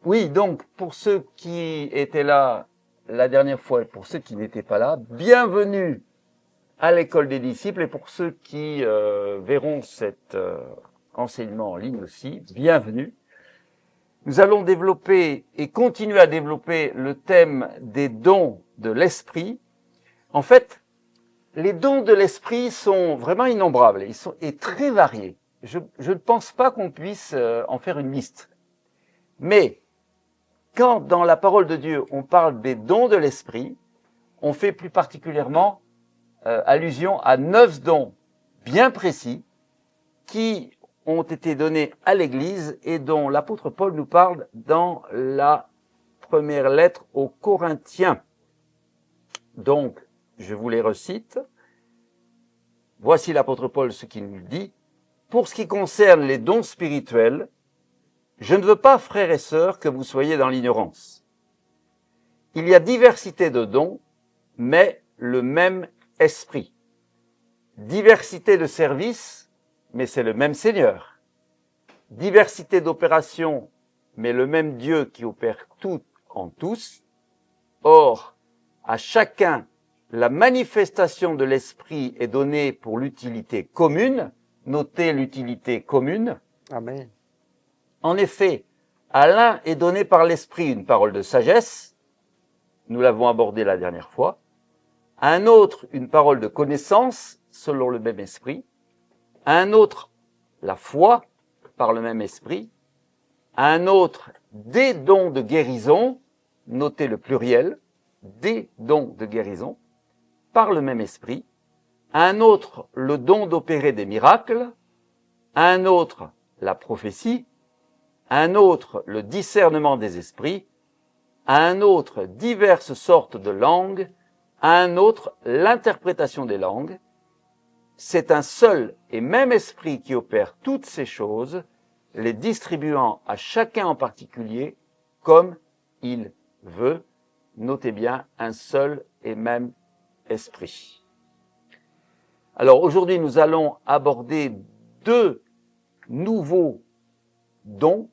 Oui, donc, pour ceux qui étaient là la dernière fois et pour ceux qui n'étaient pas là, bienvenue à l'école des disciples, et pour ceux qui verront cet enseignement en ligne aussi, bienvenue. Nous allons développer et continuer à développer le thème des dons de l'esprit. En fait, les dons de l'esprit sont vraiment innombrables et très variés. Je ne pense pas qu'on puisse en faire une liste. Mais quand dans la parole de Dieu on parle des dons de l'esprit, on fait plus particulièrement allusion à 9 dons bien précis qui ont été donnés à l'Église et dont l'apôtre Paul nous parle dans la première lettre aux Corinthiens. Donc, je vous les recite. Voici l'apôtre Paul ce qu'il nous dit. Pour ce qui concerne les dons spirituels, je ne veux pas, frères et sœurs, que vous soyez dans l'ignorance. Il y a diversité de dons, mais le même esprit. Diversité de services, mais c'est le même Seigneur. Diversité d'opérations, mais le même Dieu qui opère tout en tous. Or, à chacun, la manifestation de l'esprit est donnée pour l'utilité commune. Notez l'utilité commune. Amen. En effet, à l'un est donné par l'esprit une parole de sagesse. Nous l'avons abordé la dernière fois. À un autre, une parole de connaissance, selon le même esprit. À un autre, la foi, par le même esprit. À un autre, des dons de guérison, notez le pluriel, des dons de guérison, par le même esprit. À un autre, le don d'opérer des miracles. À un autre, la prophétie. À un autre, le discernement des esprits. À un autre, diverses sortes de langues. À un autre, l'interprétation des langues. C'est un seul et même esprit qui opère toutes ces choses, les distribuant à chacun en particulier comme il veut. Notez bien, un seul et même esprit. Alors aujourd'hui, nous allons aborder 2 nouveaux dons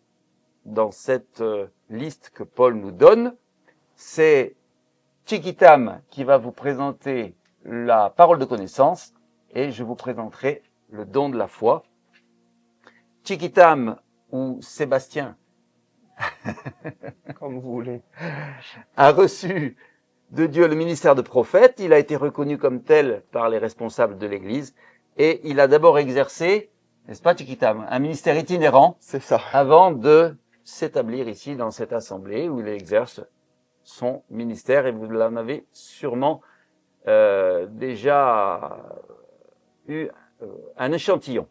dans cette liste que Paul nous donne. C'est Chiquitam qui va vous présenter la parole de connaissance et je vous présenterai le don de la foi. Chiquitam ou Sébastien Comme vous voulez. a reçu de Dieu le ministère de prophète. Il a été reconnu comme tel par les responsables de l'Église et il a d'abord exercé, n'est-ce pas Chiquitam, un ministère itinérant C'est ça. avant de s'établir ici dans cette assemblée où il exerce son ministère et vous l'en avez sûrement déjà eu un échantillon.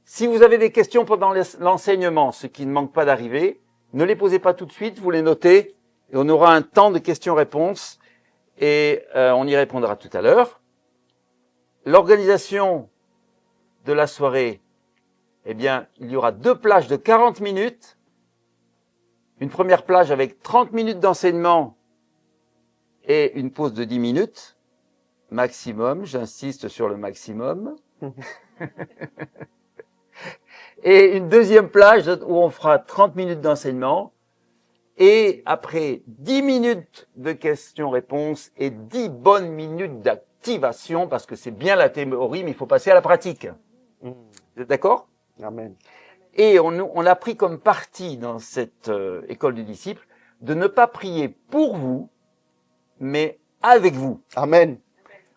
Si vous avez des questions pendant l'enseignement, ce qui ne manque pas d'arriver, ne les posez pas tout de suite, vous les notez et on aura un temps de questions-réponses et on y répondra tout à l'heure. L'organisation de la soirée, eh bien, il y aura 2 plages de 40 minutes. Une première plage avec 30 minutes d'enseignement et une pause de 10 minutes maximum. J'insiste sur le maximum. Et une deuxième plage où on fera 30 minutes d'enseignement et après 10 minutes de questions-réponses et 10 bonnes minutes d'activation parce que c'est bien la théorie mais il faut passer à la pratique. Vous êtes d'accord ? Amen. Et on a pris comme parti dans cette école du disciple de ne pas prier pour vous, mais avec vous. Amen.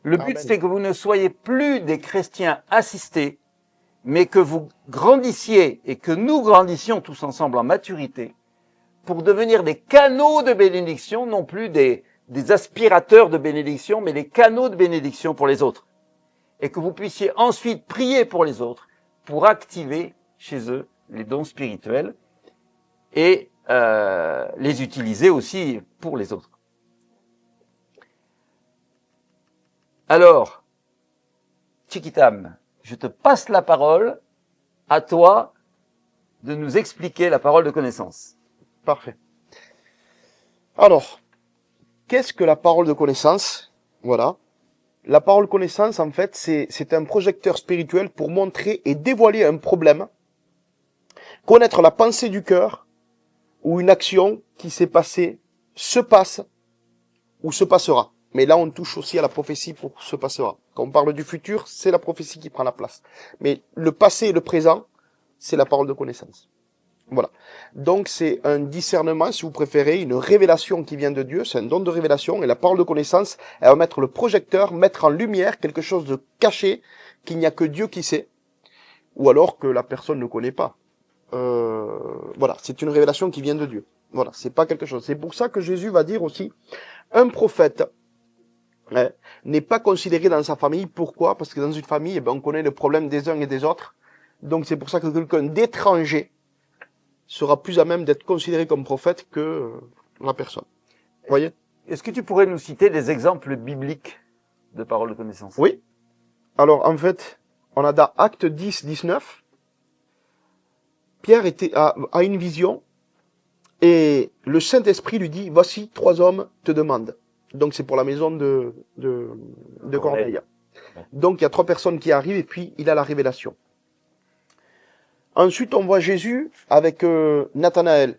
Le but, Amen. c'est que vous ne soyez plus des chrétiens assistés, mais que vous grandissiez et que nous grandissions tous ensemble en maturité pour devenir des canaux de bénédiction, non plus des aspirateurs de bénédiction, mais des canaux de bénédiction pour les autres. Et que vous puissiez ensuite prier pour les autres pour activer chez eux les dons spirituels et les utiliser aussi pour les autres. Alors, Chiquitam, je te passe la parole, à toi de nous expliquer la parole de connaissance. Parfait. Alors, qu'est-ce que la parole de connaissance? Voilà. La parole connaissance, en fait, c'est un projecteur spirituel pour montrer et dévoiler un problème, connaître la pensée du cœur, ou une action qui s'est passée, se passe ou se passera. Mais là, on touche aussi à la prophétie pour se passera. Quand on parle du futur, c'est la prophétie qui prend la place. Mais le passé et le présent, c'est la parole de connaissance. Voilà. Donc, c'est un discernement, si vous préférez, une révélation qui vient de Dieu. C'est un don de révélation. Et la parole de connaissance, elle va mettre le projecteur, mettre en lumière quelque chose de caché qu'il n'y a que Dieu qui sait. Ou alors que la personne ne connaît pas. Voilà. C'est une révélation qui vient de Dieu. Voilà. C'est pas quelque chose. C'est pour ça que Jésus va dire aussi, un prophète, n'est pas considéré dans sa famille. Pourquoi? Parce que dans une famille, on connaît le problème des uns et des autres. Donc c'est pour ça que quelqu'un d'étranger sera plus à même d'être considéré comme prophète que la personne. Vous voyez? Est-ce que tu pourrais nous citer des exemples bibliques de paroles de connaissance? Oui. Alors en fait, on a dans Acte 10, 19, Pierre a une vision et le Saint-Esprit lui dit, voici 3 hommes te demandent. Donc c'est pour la maison de Corneille. Donc il y a 3 personnes qui arrivent et puis il a la révélation. Ensuite on voit Jésus avec Nathanaël.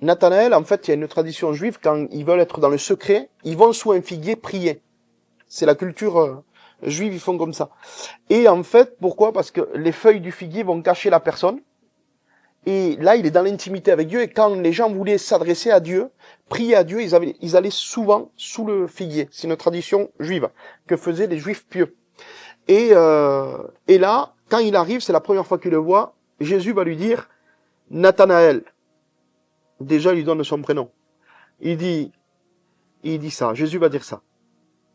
Nathanaël, en fait, il y a une tradition juive, quand ils veulent être dans le secret, ils vont sous un figuier prier. C'est la culture juive, ils font comme ça. Et en fait, pourquoi? Parce que les feuilles du figuier vont cacher la personne. Et là, il est dans l'intimité avec Dieu. Et quand les gens voulaient s'adresser à Dieu, prier à Dieu, ils allaient souvent sous le figuier. C'est une tradition juive que faisaient les juifs pieux. Et là, quand il arrive, c'est la première fois qu'il le voit, Jésus va lui dire, Nathanaël. Déjà, il lui donne son prénom. Il dit ça. Jésus va dire ça.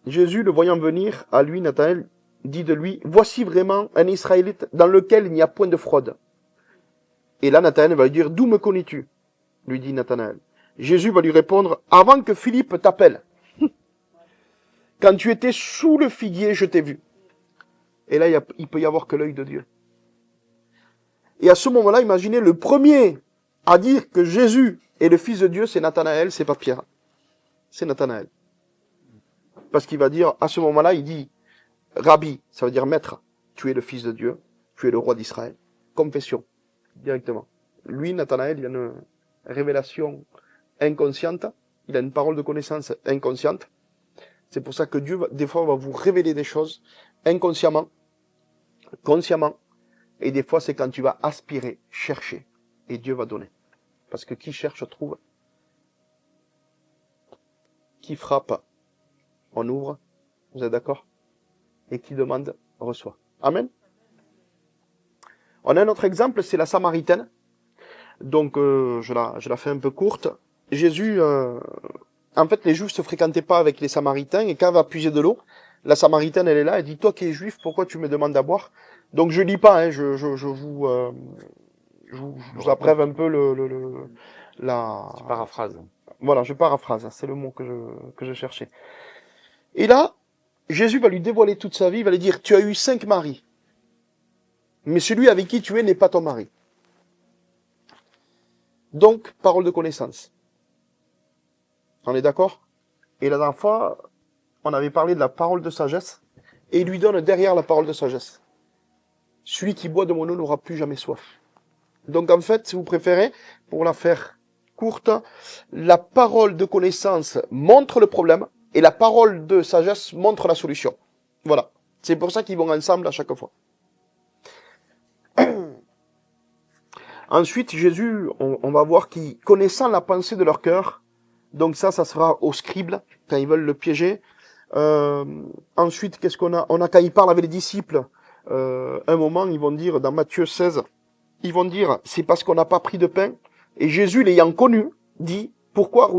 Jésus, le voyant venir à lui, Nathanaël, dit de lui, voici vraiment un Israélite dans lequel il n'y a point de fraude. Et là, Nathanaël va lui dire, d'où me connais-tu? Lui dit Nathanaël. Jésus va lui répondre, avant que Philippe t'appelle. Quand tu étais sous le figuier, je t'ai vu. Et là, il peut y avoir que l'œil de Dieu. Et à ce moment-là, imaginez, le premier à dire que Jésus est le Fils de Dieu, c'est Nathanaël, c'est pas Pierre. C'est Nathanaël. Parce qu'il va dire, à ce moment-là, il dit, Rabbi, ça veut dire maître, tu es le Fils de Dieu, tu es le roi d'Israël. Confession, directement. Lui, Nathanaël, il a une révélation inconsciente, il a une parole de connaissance inconsciente. C'est pour ça que Dieu, des fois, va vous révéler des choses inconsciemment, consciemment, et des fois, c'est quand tu vas aspirer, chercher, et Dieu va donner. Parce que qui cherche, trouve. Qui frappe, on ouvre. Vous êtes d'accord? Et qui demande, reçoit. Amen. On a un autre exemple, c'est la Samaritaine. Donc, je la fais un peu courte. Jésus, en fait, les Juifs se fréquentaient pas avec les Samaritains, et quand elle va puiser de l'eau, la Samaritaine, elle est là, elle dit, toi qui es Juif, pourquoi tu me demandes à boire? Donc, je lis pas, hein, je vous apprève un peu la... Tu paraphrases. Voilà, je paraphrase, c'est le mot que je cherchais. Et là, Jésus va lui dévoiler toute sa vie, il va lui dire, tu as eu 5 maris, mais celui avec qui tu es n'est pas ton mari. Donc, parole de connaissance. On est d'accord? Et la dernière fois, on avait parlé de la parole de sagesse, et il lui donne derrière la parole de sagesse. Celui qui boit de mon eau n'aura plus jamais soif. Donc en fait, si vous préférez, pour la faire courte, la parole de connaissance montre le problème, et la parole de sagesse montre la solution. Voilà. C'est pour ça qu'ils vont ensemble à chaque fois. Ensuite, Jésus, on va voir qu'il, connaissant la pensée de leur cœur, donc ça sera aux scribes, quand ils veulent le piéger. Ensuite, qu'est-ce qu'on a? On a, quand il parle avec les disciples, un moment, ils vont dire, dans Matthieu 16, ils vont dire, c'est parce qu'on n'a pas pris de pain. Et Jésus, l'ayant connu, dit, pourquoi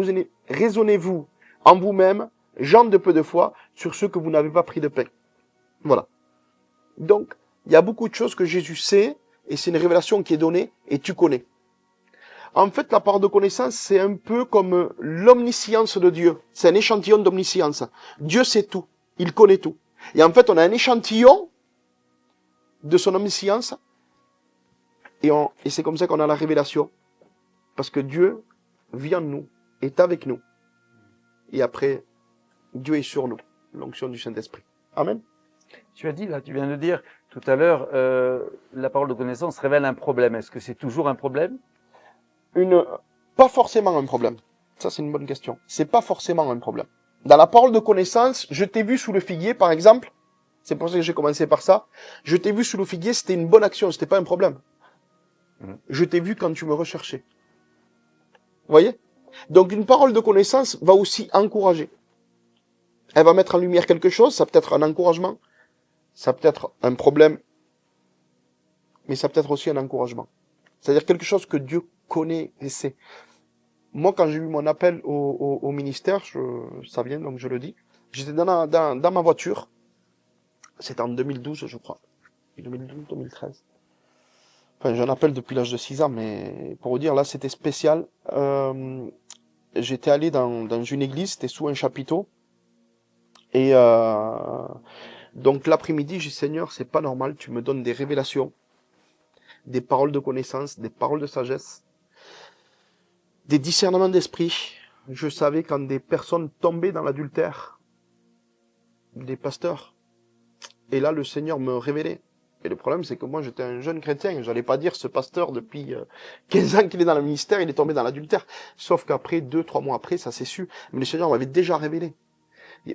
raisonnez-vous en vous-même, gens de peu de foi, sur ceux que vous n'avez pas pris de pain? Voilà. Donc, il y a beaucoup de choses que Jésus sait, et c'est une révélation qui est donnée, et tu connais. En fait, la parole de connaissance, c'est un peu comme l'omniscience de Dieu. C'est un échantillon d'omniscience. Dieu sait tout. Il connaît tout. Et en fait, on a un échantillon de son omniscience, et c'est comme ça qu'on a la révélation. Parce que Dieu vit en nous, est avec nous. Et après, Dieu est sur nous. L'onction du Saint-Esprit. Amen. Tu viens de dire tout à l'heure, la parole de connaissance révèle un problème. Est-ce que c'est toujours un problème? pas forcément un problème. Ça, c'est une bonne question. C'est pas forcément un problème. Dans la parole de connaissance, je t'ai vu sous le figuier, par exemple. C'est pour ça que j'ai commencé par ça. Je t'ai vu sous le figuier, c'était une bonne action, c'était pas un problème. Je t'ai vu quand tu me recherchais. Vous voyez? Donc, une parole de connaissance va aussi encourager. Elle va mettre en lumière quelque chose, ça peut être un encouragement, ça peut être un problème, mais ça peut être aussi un encouragement. C'est-à-dire quelque chose que Dieu connaît et sait. Moi, quand j'ai eu mon appel au ministère, ça vient, donc je le dis, j'étais dans ma voiture, c'était en 2012, je crois. 2012, 2013. Enfin, j'ai un appel depuis l'âge de 6 ans, mais pour vous dire, là, c'était spécial. J'étais allé dans une église, c'était sous un chapiteau. Et donc, l'après-midi, j'ai dit, Seigneur, c'est pas normal, tu me donnes des révélations, des paroles de connaissance, des paroles de sagesse, des discernements d'esprit. Je savais quand des personnes tombaient dans l'adultère, des pasteurs. Et là, le Seigneur me révélait. Et le problème, c'est que moi, j'étais un jeune chrétien. J'allais pas dire, ce pasteur, depuis 15 ans qu'il est dans le ministère, il est tombé dans l'adultère. Sauf qu'après, 2-3 mois après, ça s'est su. Mais le Seigneur m'avait déjà révélé.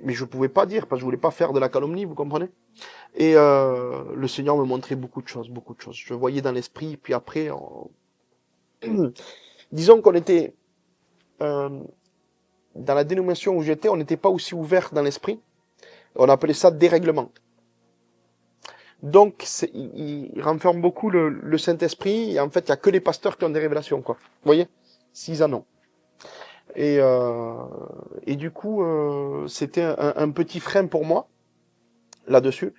Mais je pouvais pas dire, parce que je voulais pas faire de la calomnie, vous comprenez? Et le Seigneur me montrait beaucoup de choses, beaucoup de choses. Je voyais dans l'esprit, puis après, disons qu'on était dans la dénomination où j'étais, on n'était pas aussi ouvert dans l'esprit. On appelait ça dérèglement. Donc, il renferme beaucoup le Saint-Esprit, et en fait, il y a que les pasteurs qui ont des révélations, quoi. Vous voyez? 6 ans, non. Et du coup, c'était un petit frein pour moi, là-dessus.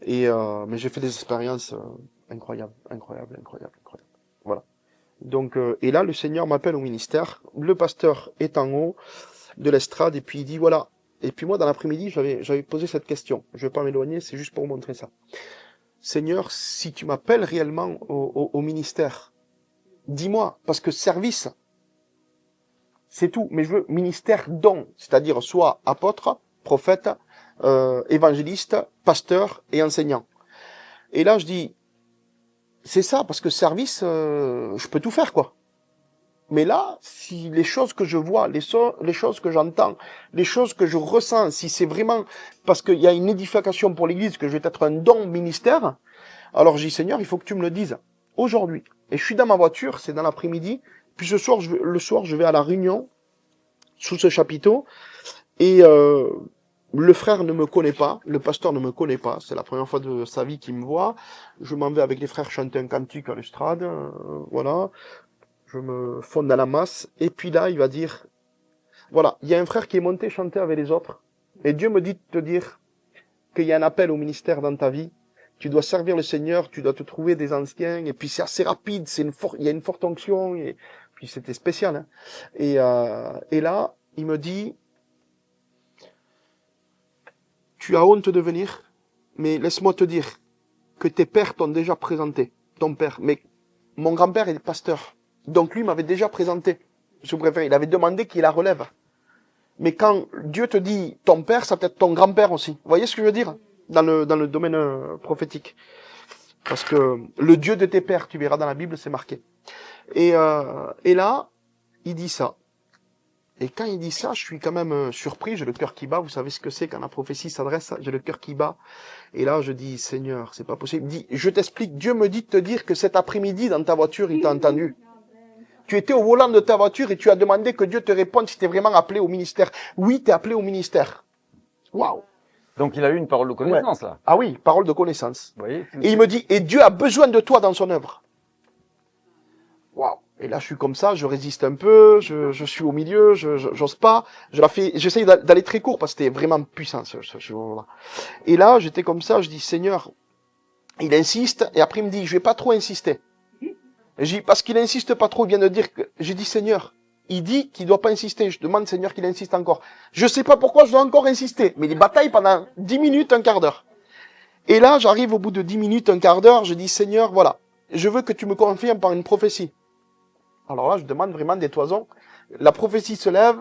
Mais j'ai fait des expériences incroyables. Voilà. Donc, et là, le Seigneur m'appelle au ministère. Le pasteur est en haut de l'estrade, et puis il dit, voilà. Et puis moi, dans l'après-midi, j'avais posé cette question. Je vais pas m'éloigner, c'est juste pour vous montrer ça. Seigneur, si tu m'appelles réellement au ministère, dis-moi, parce que service, c'est tout. Mais je veux ministère don, c'est-à-dire soit apôtre, prophète, évangéliste, pasteur et enseignant. Et là, je dis, c'est ça, parce que service, je peux tout faire, quoi. Mais là, si les choses que je vois, les choses que j'entends, les choses que je ressens, si c'est vraiment parce qu'il y a une édification pour l'Église, que je vais être un don ministère, alors j'ai dit, Seigneur, il faut que tu me le dises aujourd'hui. Et je suis dans ma voiture, c'est dans l'après-midi, puis le soir, je vais à la réunion, sous ce chapiteau, et le frère ne me connaît pas, le pasteur ne me connaît pas, c'est la première fois de sa vie qu'il me voit. Je m'en vais avec les frères chanter un cantique à l'estrade, voilà. Je me fonde dans la masse, et puis là, il va dire, voilà, il y a un frère qui est monté chanter avec les autres, et Dieu me dit de te dire qu'il y a un appel au ministère dans ta vie, tu dois servir le Seigneur, tu dois te trouver des anciens, et puis c'est assez rapide, il y a une forte onction, et puis c'était spécial, hein. Et là, il me dit, tu as honte de venir, mais laisse-moi te dire que tes pères t'ont déjà présenté, ton père, mais mon grand-père est pasteur. Donc lui m'avait déjà présenté. Je préfère, il avait demandé qu'il la relève. Mais quand Dieu te dit ton père, ça peut être ton grand-père aussi. Vous voyez ce que je veux dire? Dans le domaine prophétique. Parce que le Dieu de tes pères, tu verras dans la Bible, c'est marqué. Et là, il dit ça. Et quand il dit ça, je suis quand même surpris, j'ai le cœur qui bat. Vous savez ce que c'est quand la prophétie s'adresse, j'ai le cœur qui bat. Et là, je dis, Seigneur, c'est pas possible. Il dit, je t'explique, Dieu me dit de te dire que cet après-midi, dans ta voiture, il t'a entendu. Tu étais au volant de ta voiture et tu as demandé que Dieu te réponde si tu es vraiment appelé au ministère. Oui, tu es appelé au ministère. Waouh. Donc il a eu une parole de connaissance, là. Ah oui, parole de connaissance. Vous voyez, et il me dit, et Dieu a besoin de toi dans son œuvre. Waouh. Et là, je suis comme ça, je résiste un peu, je suis au milieu, j'ose pas. J'essaye d'aller très court parce que c'était vraiment puissant, ce jour-là. Et là, j'étais comme ça, je dis, Seigneur, il insiste, et après il me dit, je vais pas trop insister. J'ai dit, parce qu'il insiste pas trop, il vient de dire que, j'ai dit, Seigneur, il dit qu'il doit pas insister, je demande, Seigneur, qu'il insiste encore. Je sais pas pourquoi je dois encore insister, mais il bataille pendant 10 minutes, un quart d'heure. Et là, j'arrive au bout de 10 minutes, un quart d'heure, je dis, Seigneur, voilà, je veux que tu me confirmes par une prophétie. Alors là, je demande vraiment des toisons. La prophétie se lève,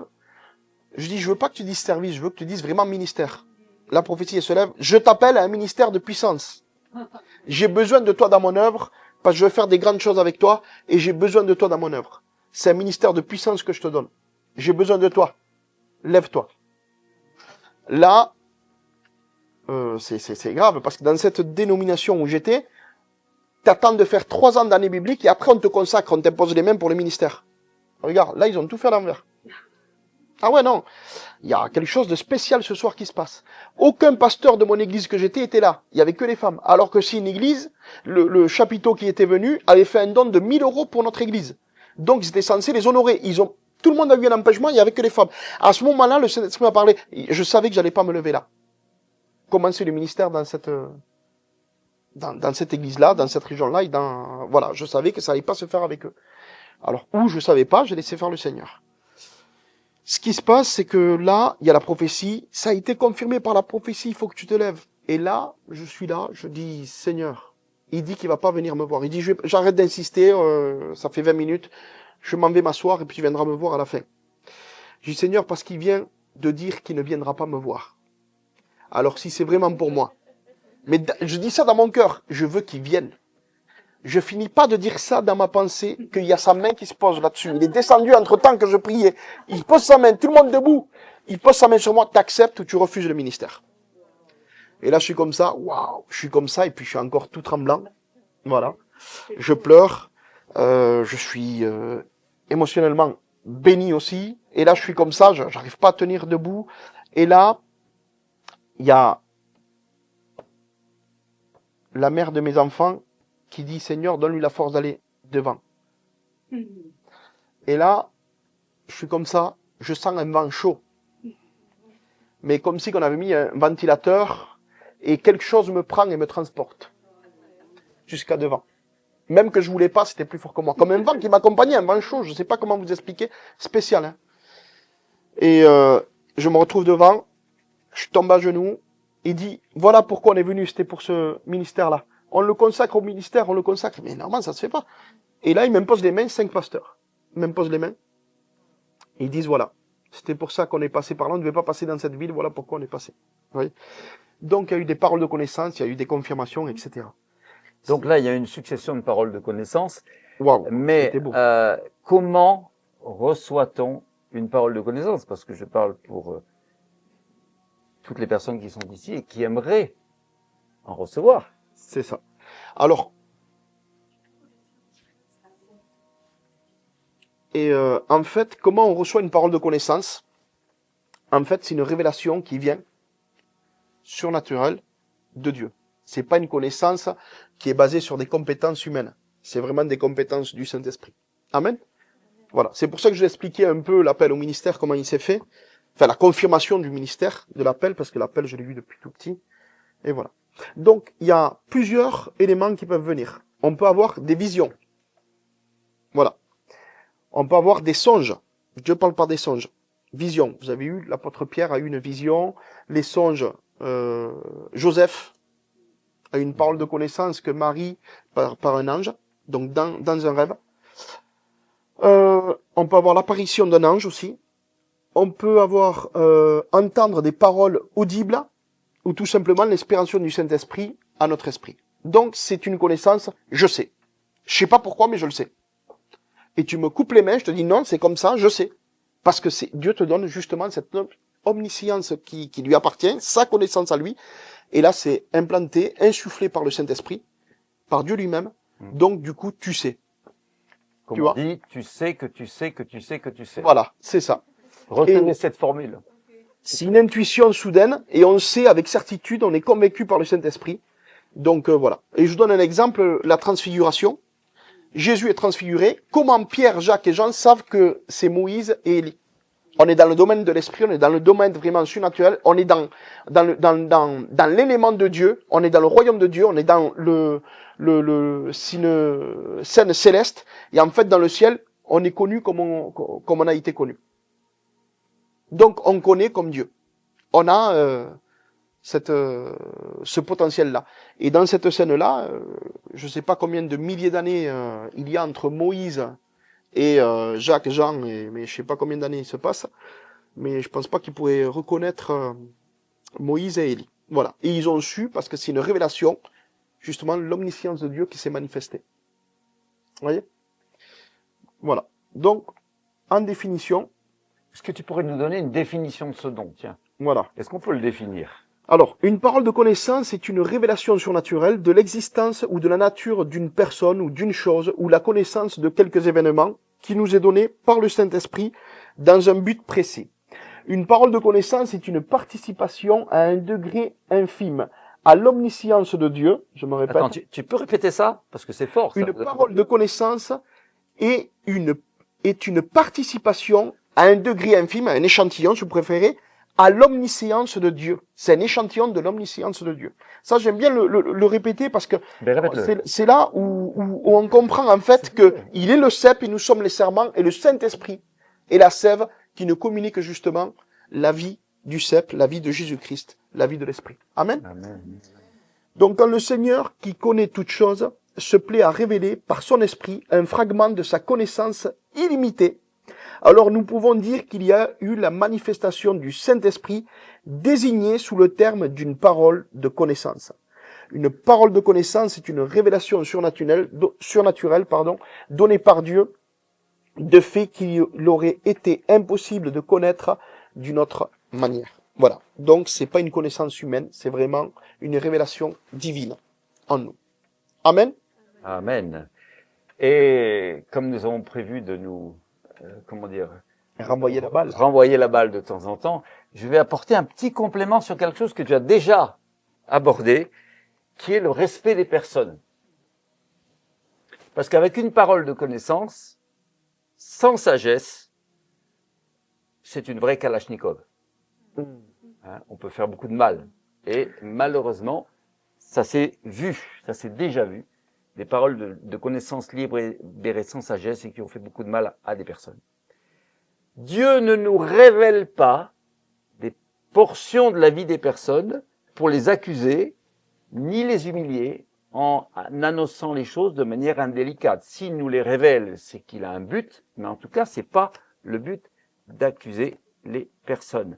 je dis, je veux pas que tu dises service, je veux que tu dises vraiment ministère. La prophétie, elle se lève, je t'appelle à un ministère de puissance. J'ai besoin de toi dans mon œuvre, parce que je veux faire des grandes choses avec toi, et j'ai besoin de toi dans mon œuvre. C'est un ministère de puissance que je te donne. J'ai besoin de toi. Lève-toi. Là, c'est grave, parce que dans cette dénomination où j'étais, t'attends de faire 3 ans d'année biblique et après on te consacre, on t'impose les mains pour le ministère. Regarde, là ils ont tout fait à l'envers. Ah ouais, non. Il y a quelque chose de spécial ce soir qui se passe. Aucun pasteur de mon église que j'étais était là. Il y avait que les femmes. Alors que si une église, le chapiteau qui était venu avait fait un don de 1000 € pour notre église. Donc ils étaient censés les honorer. Tout le monde a eu un empêchement, il n'y avait que les femmes. À ce moment-là, le Saint-Esprit m'a parlé. Je savais que j'allais pas me lever là. Commencer le ministère dans cette église-là, dans cette région-là, et voilà, je savais que ça allait pas se faire avec eux. Alors, où je savais pas, j'ai laissé faire le Seigneur. Ce qui se passe, c'est que là, il y a la prophétie, ça a été confirmé par la prophétie, il faut que tu te lèves. Et là, je suis là, je dis, Seigneur, il dit qu'il va pas venir me voir. Il dit, j'arrête d'insister, ça fait 20 minutes, je m'en vais m'asseoir et puis il viendra me voir à la fin. Je dis, Seigneur, parce qu'il vient de dire qu'il ne viendra pas me voir. Alors si c'est vraiment pour moi. Mais je dis ça dans mon cœur, je veux qu'il vienne. Je finis pas de dire ça dans ma pensée, qu'il y a sa main qui se pose là-dessus. Il est descendu entre-temps que je priais. Il pose sa main, tout le monde debout. Il pose sa main sur moi, t'acceptes ou tu refuses le ministère. Et là, je suis comme ça, waouh, je suis comme ça, et puis je suis encore tout tremblant. Voilà. Je pleure, je suis émotionnellement béni aussi. Et là, je suis comme ça, j'arrive pas à tenir debout. Et là, il y a la mère de mes enfants qui dit, Seigneur, donne-lui la force d'aller devant. Et là, je suis comme ça, je sens un vent chaud. Mais comme si on avait mis un ventilateur et quelque chose me prend et me transporte jusqu'à devant. Même que je voulais pas, c'était plus fort que moi. Comme un vent qui m'accompagnait, un vent chaud, je sais pas comment vous expliquer, spécial. Hein. Et je me retrouve devant, je tombe à genoux, il dit, voilà pourquoi on est venu, c'était pour ce ministère-là. On le consacre au ministère, on le consacre. Mais normalement, ça se fait pas. Et là, il m'impose les mains, 5 pasteurs. Ils m'imposent les mains. Et ils disent, voilà, c'était pour ça qu'on est passé par là, on ne devait pas passer dans cette ville, voilà pourquoi on est passé. Vous voyez. Donc, il y a eu des paroles de connaissance, il y a eu des confirmations, etc. Donc là, il y a une succession de paroles de connaissance. Waouh. Mais C'était beau. comment reçoit-on une parole de connaissance? Parce que je parle pour toutes les personnes qui sont ici et qui aimeraient en recevoir. C'est ça. Alors, et en fait, comment on reçoit une parole de connaissance? En fait, c'est une révélation qui vient surnaturelle de Dieu. C'est pas une connaissance qui est basée sur des compétences humaines. C'est vraiment des compétences du Saint-Esprit. Amen. Voilà. C'est pour ça que je vais expliquer un peu l'appel au ministère, comment il s'est fait. Enfin, la confirmation du ministère, de l'appel, parce que l'appel, je l'ai eu depuis tout petit. Et voilà. Donc, il y a plusieurs éléments qui peuvent venir. On peut avoir des visions. Voilà. On peut avoir des songes. Dieu parle par des songes. Vision. Vous avez eu, l'apôtre Pierre a eu une vision. Les songes, Joseph a eu une parole de connaissance que Marie, par un ange, donc dans un rêve. On peut avoir l'apparition d'un ange aussi. On peut avoir entendre des paroles audibles ou tout simplement l'inspiration du Saint-Esprit à notre esprit. Donc c'est une connaissance, je sais. Je sais pas pourquoi, mais je le sais. Et tu me coupes les mains, je te dis non, c'est comme ça, je sais. Parce que Dieu te donne justement cette omniscience qui lui appartient, sa connaissance à lui. Et là, c'est implanté, insufflé par le Saint-Esprit, par Dieu lui-même. Donc du coup, tu sais. Comme on dit, tu sais que tu sais que tu sais que tu sais. Voilà, c'est ça. Retenez cette formule. C'est une intuition soudaine et on sait avec certitude, on est convaincu par le Saint-Esprit. Donc voilà. Et je vous donne un exemple, la transfiguration. Jésus est transfiguré. Comment Pierre, Jacques et Jean savent que c'est Moïse et Élie? On est dans le domaine de l'esprit, on est dans le domaine vraiment surnaturel, on est dans l'élément de Dieu, on est dans le royaume de Dieu, on est dans une scène céleste. Et en fait, dans le ciel, on est connu comme on a été connu. Donc, on connaît comme Dieu. On a ce potentiel-là. Et dans cette scène-là, je ne sais pas combien de milliers d'années il y a entre Moïse et Jacques, Jean, mais je sais pas combien d'années il se passe, mais je pense pas qu'ils pourraient reconnaître Moïse et Élie. Voilà. Et ils ont su, parce que c'est une révélation, justement, l'omniscience de Dieu qui s'est manifestée. Vous voyez? Voilà. Donc, en définition, Est-ce que tu pourrais nous donner une définition de ce don? Tiens, voilà. est-ce qu'on peut le définir? Alors, une parole de connaissance est une révélation surnaturelle de l'existence ou de la nature d'une personne ou d'une chose ou la connaissance de quelques événements qui nous est donnée par le Saint-Esprit dans un but précis. Une parole de connaissance est une participation à un degré infime à l'omniscience de Dieu, je me répète. Attends, tu peux répéter ça? Parce que c'est fort, ça. Une parole de connaissance est une participation à un degré infime, à un échantillon, si vous préférez, à l'omniscience de Dieu. C'est un échantillon de l'omniscience de Dieu. Ça, j'aime bien le répéter parce que Ben, répète-le. c'est là où on comprend en fait que il est le cep et nous sommes les serments et le Saint-Esprit est la sève qui nous communique justement la vie du cep, la vie de Jésus-Christ, la vie de l'Esprit. Amen. Amen. Donc quand le Seigneur, qui connaît toutes choses, se plaît à révéler par son esprit un fragment de sa connaissance illimitée, alors nous pouvons dire qu'il y a eu la manifestation du Saint-Esprit désignée sous le terme d'une parole de connaissance. Une parole de connaissance est une révélation surnaturelle, donnée par Dieu de faits qu'il aurait été impossible de connaître d'une autre manière. Voilà. Donc c'est pas une connaissance humaine, c'est vraiment une révélation divine en nous. Amen. Amen. Et comme nous avons prévu de nous, Renvoyer la balle. renvoyer la balle de temps en temps, je vais apporter un petit complément sur quelque chose que tu as déjà abordé, qui est le respect des personnes. Parce qu'avec une parole de connaissance, sans sagesse, c'est une vraie Kalachnikov. Hein, on peut faire beaucoup de mal. Et malheureusement, ça s'est déjà vu, des paroles de connaissances libres et sans sagesse et qui ont fait beaucoup de mal à des personnes. Dieu ne nous révèle pas des portions de la vie des personnes pour les accuser, ni les humilier en annonçant les choses de manière indélicate. S'il nous les révèle, c'est qu'il a un but, mais en tout cas, c'est pas le but d'accuser les personnes,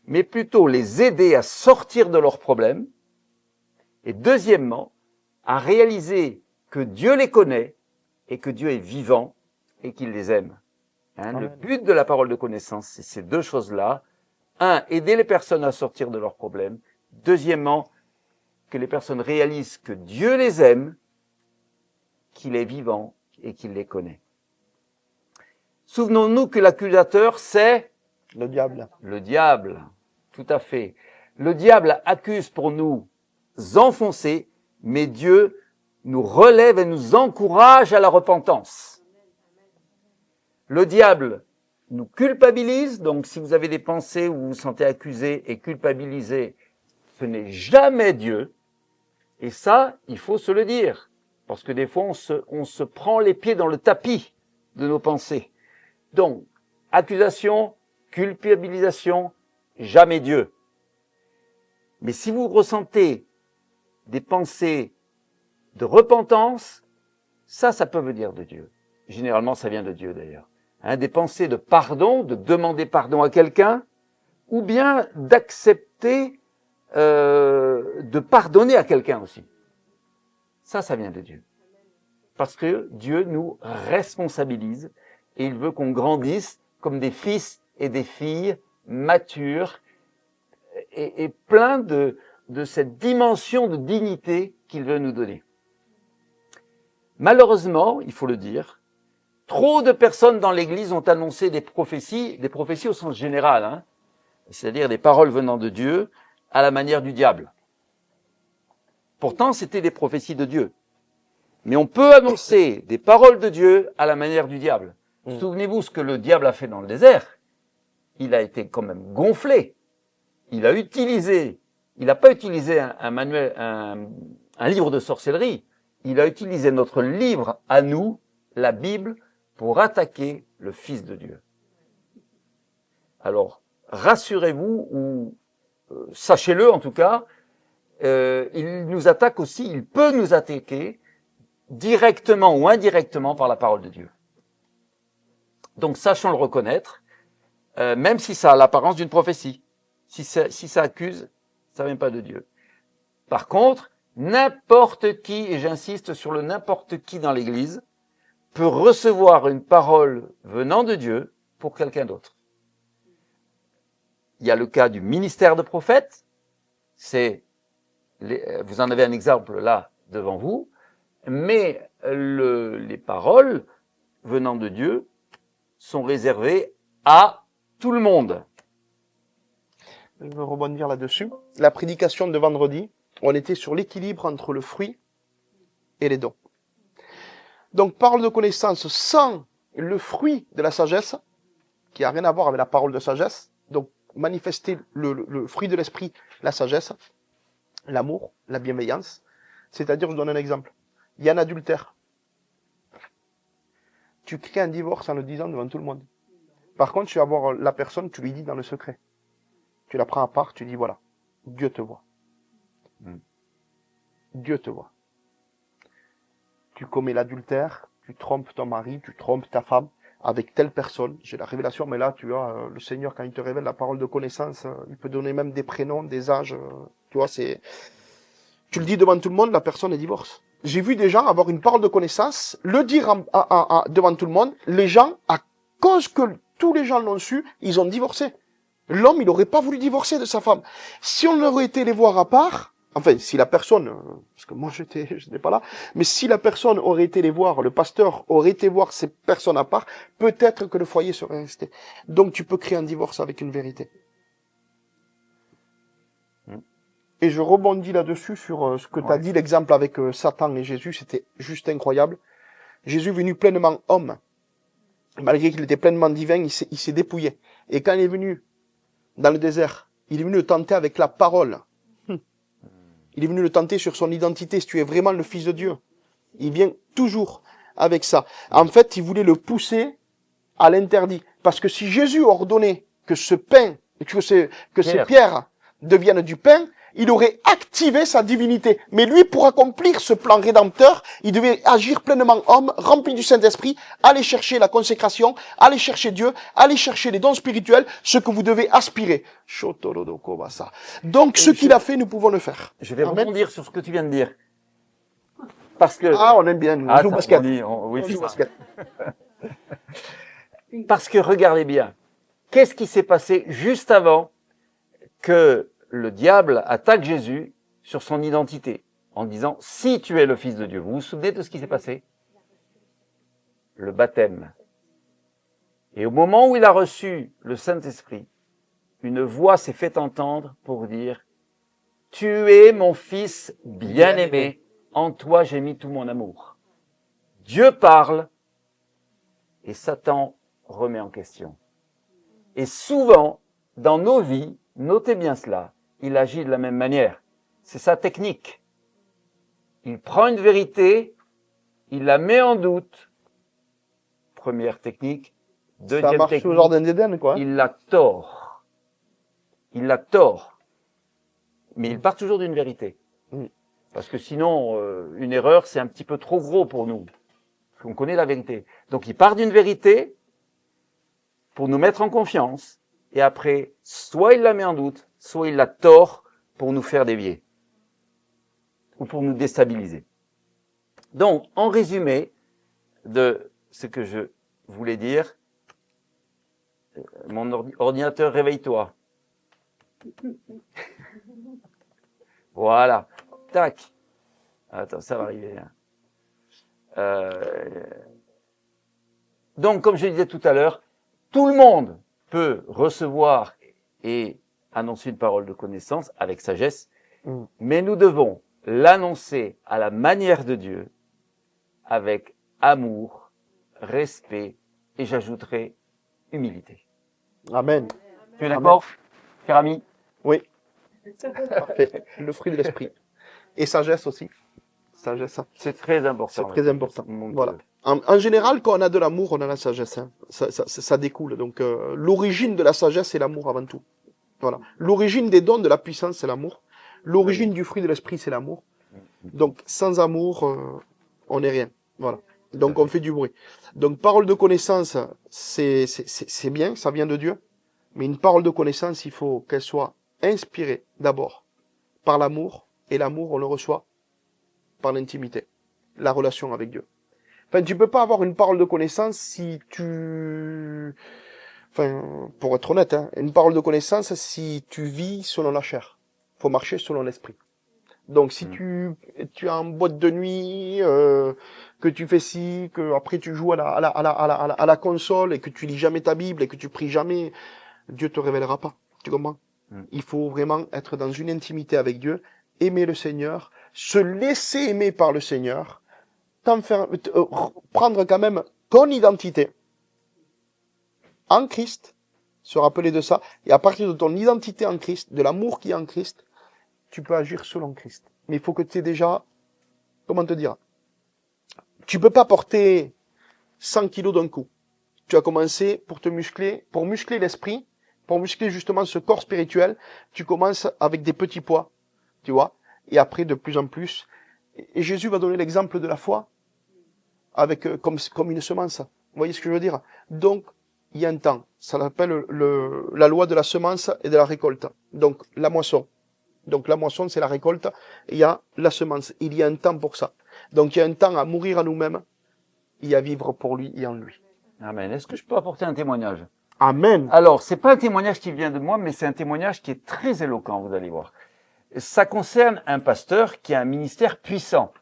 mais plutôt les aider à sortir de leurs problèmes et deuxièmement, à réaliser que Dieu les connaît et que Dieu est vivant et qu'il les aime. Hein, le but de la parole de connaissance, c'est ces deux choses-là. Un, aider les personnes à sortir de leurs problèmes. Deuxièmement, que les personnes réalisent que Dieu les aime, qu'il est vivant et qu'il les connaît. Souvenons-nous que l'accusateur, c'est le diable. Le diable, tout à fait. Le diable accuse pour nous enfoncer, mais Dieu nous relève et nous encourage à la repentance. Le diable nous culpabilise, donc si vous avez des pensées où vous vous sentez accusé et culpabilisé, ce n'est jamais Dieu. Et ça, il faut se le dire, parce que des fois, on se prend les pieds dans le tapis de nos pensées. Donc, accusation, culpabilisation, jamais Dieu. Mais si vous ressentez des pensées de repentance, ça peut venir de Dieu. Généralement, ça vient de Dieu d'ailleurs. Hein, des pensées de pardon, de demander pardon à quelqu'un, ou bien d'accepter de pardonner à quelqu'un aussi. Ça vient de Dieu. Parce que Dieu nous responsabilise et il veut qu'on grandisse comme des fils et des filles matures et pleins de cette dimension de dignité qu'il veut nous donner. Malheureusement, il faut le dire, trop de personnes dans l'Église ont annoncé des prophéties au sens général, hein, c'est-à-dire des paroles venant de Dieu à la manière du diable. Pourtant, c'était des prophéties de Dieu. Mais on peut annoncer des paroles de Dieu à la manière du diable. Souvenez-vous ce que le diable a fait dans le désert. Il a été quand même gonflé. Il n'a pas utilisé un livre de sorcellerie. Il a utilisé notre livre à nous, la Bible, pour attaquer le Fils de Dieu. Alors, rassurez-vous, ou sachez-le en tout cas, il nous attaque aussi, il peut nous attaquer directement ou indirectement par la parole de Dieu. Donc, sachons le reconnaître, même si ça a l'apparence d'une prophétie. Si ça accuse, ça vient pas de Dieu. Par contre, n'importe qui, et j'insiste sur le n'importe qui dans l'Église, peut recevoir une parole venant de Dieu pour quelqu'un d'autre. Il y a le cas du ministère de prophète, vous en avez un exemple là devant vous, mais les paroles venant de Dieu sont réservées à tout le monde. Je veux rebondir là-dessus. La prédication de vendredi, on était sur l'équilibre entre le fruit et les dons. Donc, parole de connaissance sans le fruit de la sagesse, qui a rien à voir avec la parole de sagesse. Donc, manifester le fruit de l'esprit, la sagesse, l'amour, la bienveillance. C'est-à-dire, je vous donne un exemple. Il y a un adultère. Tu crées un divorce en le disant devant tout le monde. Par contre, tu vas voir la personne, tu lui dis dans le secret. Tu la prends à part, tu dis voilà, Dieu te voit. Dieu te voit. Tu commets l'adultère, tu trompes ton mari, tu trompes ta femme avec telle personne. J'ai la révélation, mais là, tu vois, le Seigneur, quand il te révèle la parole de connaissance, il peut donner même des prénoms, des âges. Tu vois, tu le dis devant tout le monde, la personne est divorce. J'ai vu des gens avoir une parole de connaissance, le dire devant tout le monde, les gens, à cause que tous les gens l'ont su, ils ont divorcé. L'homme, il n'aurait pas voulu divorcer de sa femme. Si on aurait été les voir à part, enfin, si la personne, parce que moi je n'étais pas là, mais si la personne aurait été les voir, le pasteur aurait été voir ces personnes à part, peut-être que le foyer serait resté. Donc tu peux créer un divorce avec une vérité. Et je rebondis là-dessus sur ce que tu as dit, l'exemple avec Satan et Jésus, c'était juste incroyable. Jésus venu pleinement homme, malgré qu'il était pleinement divin, il s'est dépouillé. Et quand il est venu dans le désert, il est venu le tenter avec la parole. Il est venu le tenter sur son identité, si tu es vraiment le Fils de Dieu. Il vient toujours avec ça. En fait, il voulait le pousser à l'interdit. Parce que si Jésus ordonnait que ce pain, que ces pierres deviennent du pain, il aurait activé sa divinité. Mais lui, pour accomplir ce plan rédempteur, il devait agir pleinement homme, rempli du Saint-Esprit, aller chercher la consécration, aller chercher Dieu, aller chercher les dons spirituels, ce que vous devez aspirer. Donc, ce qu'il a fait, nous pouvons le faire. Je vais rebondir sur ce que tu viens de dire. Parce que... on aime bien, on joue basket. Oui, c'est ça. Parce que, regardez bien, qu'est-ce qui s'est passé juste avant que le diable attaque Jésus sur son identité, en disant, si tu es le Fils de Dieu. Vous vous souvenez de ce qui s'est passé? Le baptême. Et au moment où il a reçu le Saint-Esprit, une voix s'est fait entendre pour dire, tu es mon Fils bien-aimé, en toi j'ai mis tout mon amour. Dieu parle, et Satan remet en question. Et souvent, dans nos vies, notez bien cela, il agit de la même manière. C'est sa technique. Il prend une vérité, il la met en doute. Première technique. Deuxième ça marche technique. Au jardin d'Éden, quoi. Il la tord. Il la tord. Mais il part toujours d'une vérité. Parce que sinon, une erreur, c'est un petit peu trop gros pour nous. Parce qu'on connaît la vérité. Donc il part d'une vérité pour nous mettre en confiance. Et après, soit il la met en doute, soit il la tord pour nous faire dévier. Ou pour nous déstabiliser. Donc, en résumé de ce que je voulais dire, mon ordinateur, réveille-toi. Voilà. Tac. Attends, ça va arriver. Donc, comme je disais tout à l'heure, tout le monde peut recevoir et annoncer une parole de connaissance avec sagesse, mais nous devons l'annoncer à la manière de Dieu, avec amour, respect et j'ajouterai humilité. Amen. Tu es d'accord, cher ami? Oui. Parfait. Le fruit de l'esprit. Et sagesse aussi. Sagesse. C'est très important. C'est très important. Voilà. En général, quand on a de l'amour, on a la sagesse. Hein. Ça découle. Donc, l'origine de la sagesse, c'est l'amour avant tout. Voilà. L'origine des dons de la puissance, c'est l'amour. L'origine du fruit de l'esprit, c'est l'amour. Donc, sans amour, on n'est rien. Voilà. Donc, on fait du bruit. Donc, parole de connaissance, c'est bien, ça vient de Dieu. Mais une parole de connaissance, il faut qu'elle soit inspirée d'abord par l'amour. Et l'amour, on le reçoit par l'intimité, la relation avec Dieu. Enfin, tu peux pas avoir une parole de connaissance si tu... Enfin, pour être honnête, hein, une parole de connaissance si tu vis selon la chair. Faut marcher selon l'esprit. Donc, si tu es en boîte de nuit, que tu fais ci, que après tu joues à la console et que tu lis jamais ta Bible et que tu pries jamais, Dieu te révélera pas. Tu comprends? Il faut vraiment être dans une intimité avec Dieu, aimer le Seigneur, se laisser aimer par le Seigneur, prendre quand même ton identité en Christ, se rappeler de ça, et à partir de ton identité en Christ, de l'amour qui est en Christ, tu peux agir selon Christ. Mais il faut que tu aies déjà, comment te dire, tu peux pas porter 100 kilos d'un coup. Tu as commencé pour muscler l'esprit, pour muscler justement ce corps spirituel, tu commences avec des petits poids, tu vois, et après de plus en plus. Et Jésus va donner l'exemple de la foi avec comme une semence. Vous voyez ce que je veux dire? Donc, il y a un temps. Ça s'appelle la loi de la semence et de la récolte. Donc, la moisson. Donc, la moisson, c'est la récolte. Et il y a la semence. Il y a un temps pour ça. Donc, il y a un temps à mourir à nous-mêmes et à vivre pour lui et en lui. Amen. Est-ce que je peux apporter un témoignage? Amen. Alors, c'est pas un témoignage qui vient de moi, mais c'est un témoignage qui est très éloquent, vous allez voir. Ça concerne un pasteur qui a un ministère puissant.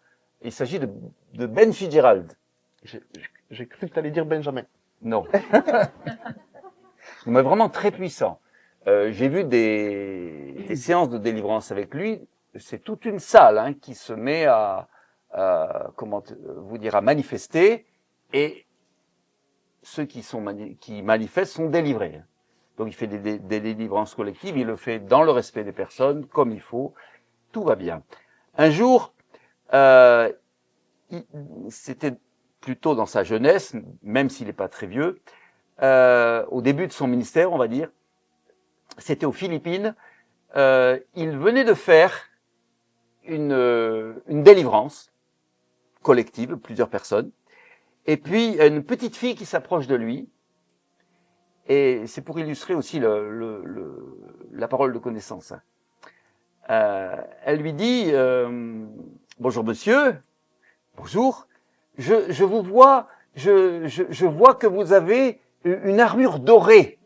Il s'agit de Ben Fitzgerald. J'ai cru que tu allais dire Benjamin. Non. Mais vraiment très puissant. J'ai vu des séances de délivrance avec lui. C'est toute une salle qui se met à comment vous dire, à manifester, et ceux qui manifestent sont délivrés. Donc il fait des délivrances collectives, il le fait dans le respect des personnes, comme il faut, tout va bien. Un jour, c'était plutôt dans sa jeunesse, même s'il n'est pas très vieux, au début de son ministère, on va dire, c'était aux Philippines, il venait de faire une délivrance collective, plusieurs personnes, et puis il y a une petite fille qui s'approche de lui, et c'est pour illustrer aussi la parole de connaissance. Elle lui dit bonjour monsieur, bonjour, je vous vois, je vois que vous avez une armure dorée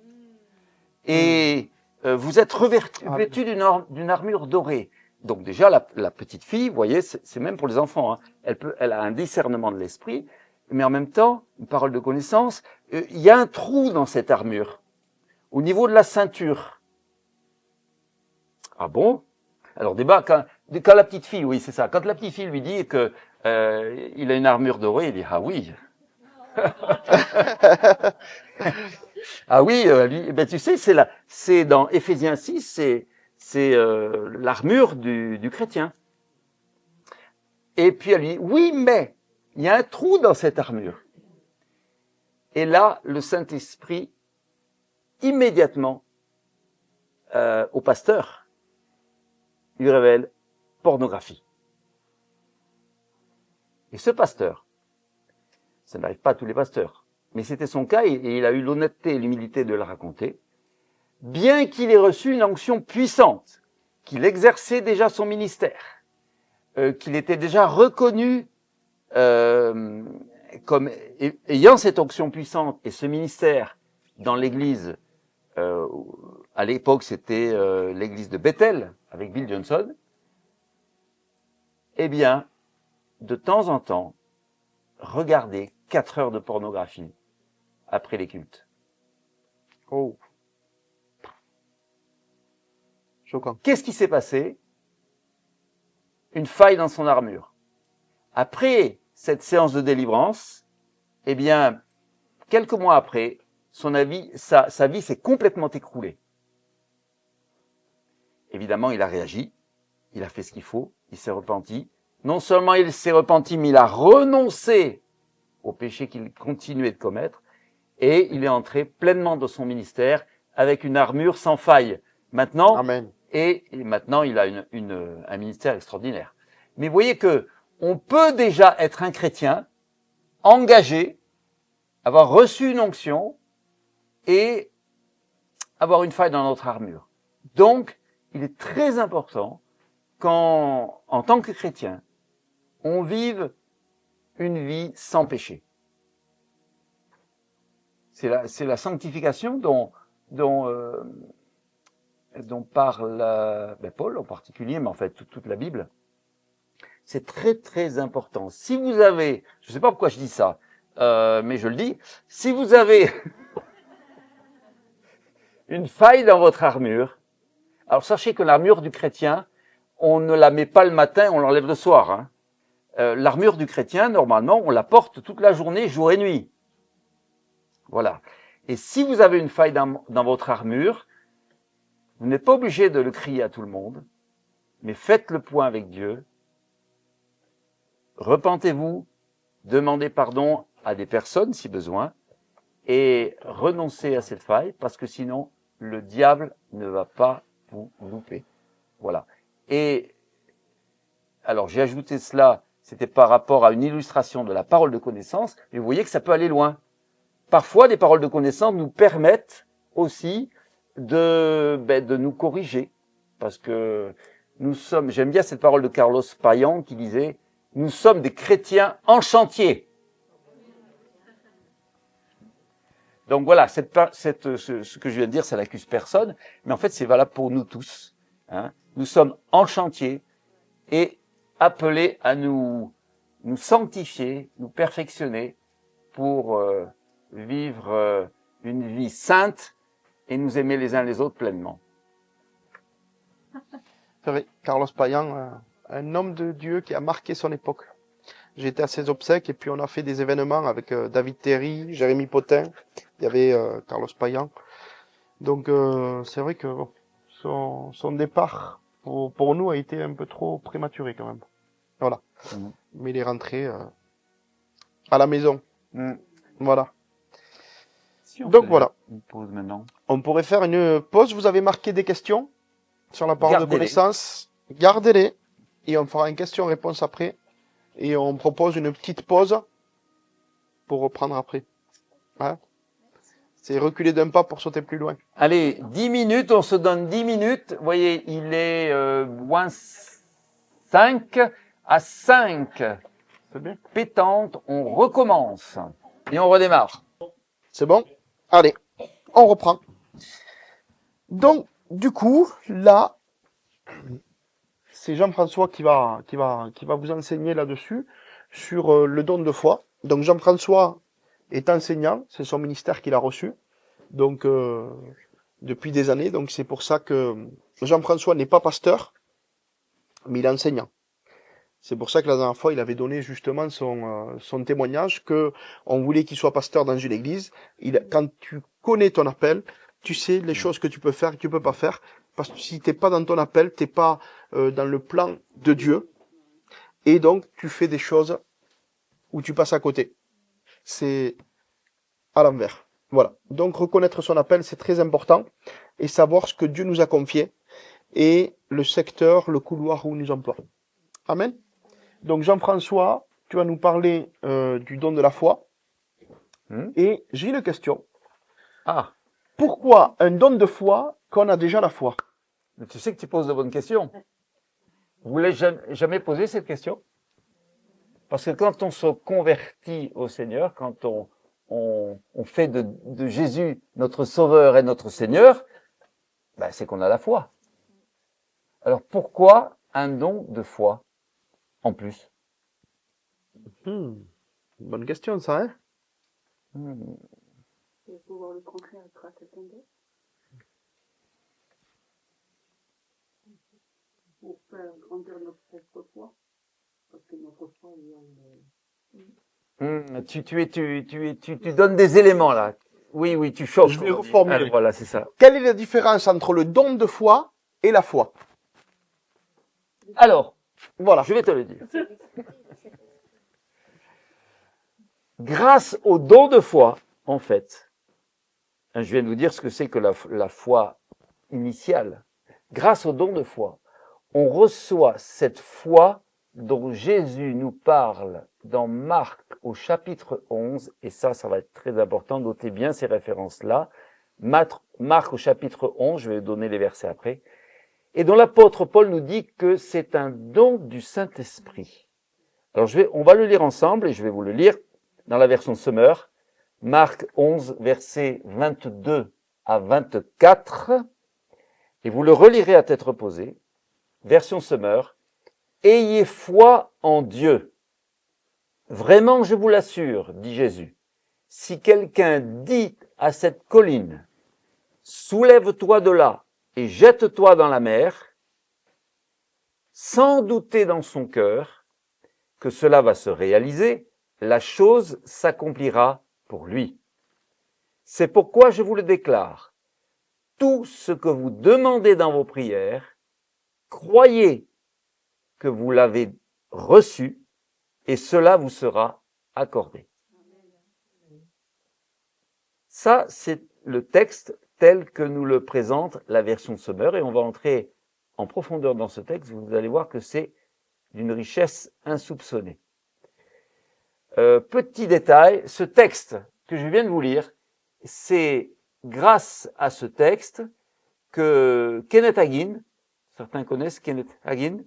et vous êtes revêtu d'une armure dorée. Donc déjà la petite fille, vous voyez, c'est même pour les enfants, elle a un discernement de l'esprit, mais en même temps une parole de connaissance. Il y a un trou dans cette armure au niveau de la ceinture. Ah bon? Alors débat quand la petite fille, oui c'est ça, quand la petite fille lui dit que il a une armure dorée, il dit ah oui. Ah oui, ben tu sais, c'est dans Éphésiens 6, c'est l'armure du chrétien. Et puis elle lui dit oui, mais il y a un trou dans cette armure. Et là, le Saint-Esprit immédiatement au pasteur lui révèle pornographie. Et ce pasteur, ça n'arrive pas à tous les pasteurs, mais c'était son cas et il a eu l'honnêteté et l'humilité de le raconter, bien qu'il ait reçu une onction puissante, qu'il exerçait déjà son ministère, qu'il était déjà reconnu comme ayant cette onction puissante et ce ministère dans l'église, à l'époque c'était l'église de Bethel avec Bill Johnson, eh bien, de temps en temps, regarder 4 heures de pornographie après les cultes. Oh. Choquant. Qu'est-ce qui s'est passé? Une faille dans son armure. Après cette séance de délivrance, eh bien, quelques mois après, sa vie s'est complètement écroulée. Évidemment, il a réagi, il a fait ce qu'il faut, il s'est repenti. Non seulement il s'est repenti, mais il a renoncé au péché qu'il continuait de commettre, et il est entré pleinement dans son ministère avec une armure sans faille. Maintenant, Amen. Et maintenant, il a un ministère extraordinaire. Mais vous voyez que on peut déjà être un chrétien engagé, avoir reçu une onction et avoir une faille dans notre armure. Donc, il est très important qu'en tant que chrétien, on vive une vie sans péché. C'est la sanctification dont parle Paul en particulier, mais en fait toute la Bible. C'est très très important. Si vous avez, je ne sais pas pourquoi je dis ça, mais je le dis, si vous avez une faille dans votre armure, alors sachez que l'armure du chrétien, on ne la met pas le matin, on l'enlève le soir. Hein. L'armure du chrétien, normalement, on la porte toute la journée, jour et nuit. Voilà. Et si vous avez une faille dans votre armure, vous n'êtes pas obligé de le crier à tout le monde, mais faites le point avec Dieu. Repentez-vous, demandez pardon à des personnes si besoin, et renoncez à cette faille, parce que sinon, le diable ne va pas vous louper. Voilà. Et alors, j'ai ajouté cela, c'était par rapport à une illustration de la parole de connaissance, mais vous voyez que ça peut aller loin. Parfois, les paroles de connaissance nous permettent aussi de nous corriger, parce que nous sommes, j'aime bien cette parole de Carlos Payan qui disait, nous sommes des chrétiens en chantier. Donc voilà, ce que je viens de dire, ça n'accuse personne, mais en fait, c'est valable pour nous tous. Hein. Nous sommes en chantier et appelés à nous sanctifier, nous perfectionner pour vivre une vie sainte et nous aimer les uns les autres pleinement. C'est vrai, Carlos Payan, un homme de Dieu qui a marqué son époque. J'étais à ses obsèques et puis on a fait des événements avec David Terry, Jérémy Potin, il y avait Carlos Payan. Donc c'est vrai que bon, son départ pour nous a été un peu trop prématuré quand même. Voilà. Mais il est rentré à la maison. Voilà. Si on Donc fait voilà. une pause maintenant. On pourrait faire une pause. Vous avez marqué des questions sur la parole de Gardez-les. connaissance. Gardez-les. Et on fera une question-réponse après. Et on propose une petite pause pour reprendre après. Hein? C'est reculer d'un pas pour sauter plus loin. Allez, 10 minutes, on se donne 10 minutes. Vous voyez, il est moins 5 à 5. C'est bien. Pétante, on recommence. Et on redémarre. C'est bon? Allez, on reprend. Donc, du coup, là, c'est Jean-François qui va vous enseigner là-dessus, sur le don de foi. Donc, Jean-François est enseignant, c'est son ministère qu'il a reçu, donc, depuis des années. Donc, c'est pour ça que Jean-François n'est pas pasteur, mais il est enseignant. C'est pour ça que la dernière fois, il avait donné justement son témoignage que on voulait qu'il soit pasteur dans une église. Quand tu connais ton appel, tu sais les choses que tu peux faire et que tu peux pas faire. Parce que si t'es pas dans ton appel, t'es pas dans le plan de Dieu. Et donc, tu fais des choses où tu passes à côté. C'est à l'envers. Voilà. Donc, reconnaître son appel, c'est très important. Et savoir ce que Dieu nous a confié. Et le secteur, le couloir où il nous emploie. Amen. Donc Jean-François, tu vas nous parler du don de la foi. Et j'ai une question. Ah, Pourquoi un don de foi quand on a déjà la foi? mais tu sais que tu poses de bonnes questions. Vous ne l'avez jamais posé cette question? Parce que quand on se convertit au Seigneur, quand on fait de Jésus notre Sauveur et notre Seigneur, ben c'est qu'on a la foi. Alors pourquoi un don de foi en plus? Bonne question ça, hein? Il faut voir le contraire être à quelqu'un d'autre. Pour faire grandir notre propre foi. Parce que notre foi, Tu donnes des éléments là. Oui, tu chauffes. Je vais reformuler. Ah, voilà, c'est ça. Quelle est la différence entre le don de foi et la foi? Alors, Voilà. je vais te le dire. Grâce au don de foi, en fait, je viens de vous dire ce que c'est que la foi initiale. Grâce au don de foi, on reçoit cette foi dont Jésus nous parle dans Marc au chapitre 11, et ça va être très important, notez bien ces références-là. Marc au chapitre 11, je vais donner les versets après, et dont l'apôtre Paul nous dit que c'est un don du Saint-Esprit. Alors on va le lire ensemble et je vais vous le lire dans la version Summer, Marc 11, versets 22 à 24, et vous le relirez à tête reposée, version Summer. Ayez foi en Dieu. Vraiment, je vous l'assure, dit Jésus, si quelqu'un dit à cette colline, soulève-toi de là et jette-toi dans la mer, sans douter dans son cœur que cela va se réaliser, la chose s'accomplira pour lui. C'est pourquoi je vous le déclare, tout ce que vous demandez dans vos prières, croyez que vous l'avez reçu et cela vous sera accordé. Ça, c'est le texte tel que nous le présente la version Summer et on va entrer en profondeur dans ce texte. Vous allez voir que c'est d'une richesse insoupçonnée. Petit détail, ce texte que je viens de vous lire, c'est grâce à ce texte que Kenneth Hagin, certains connaissent Kenneth Hagin,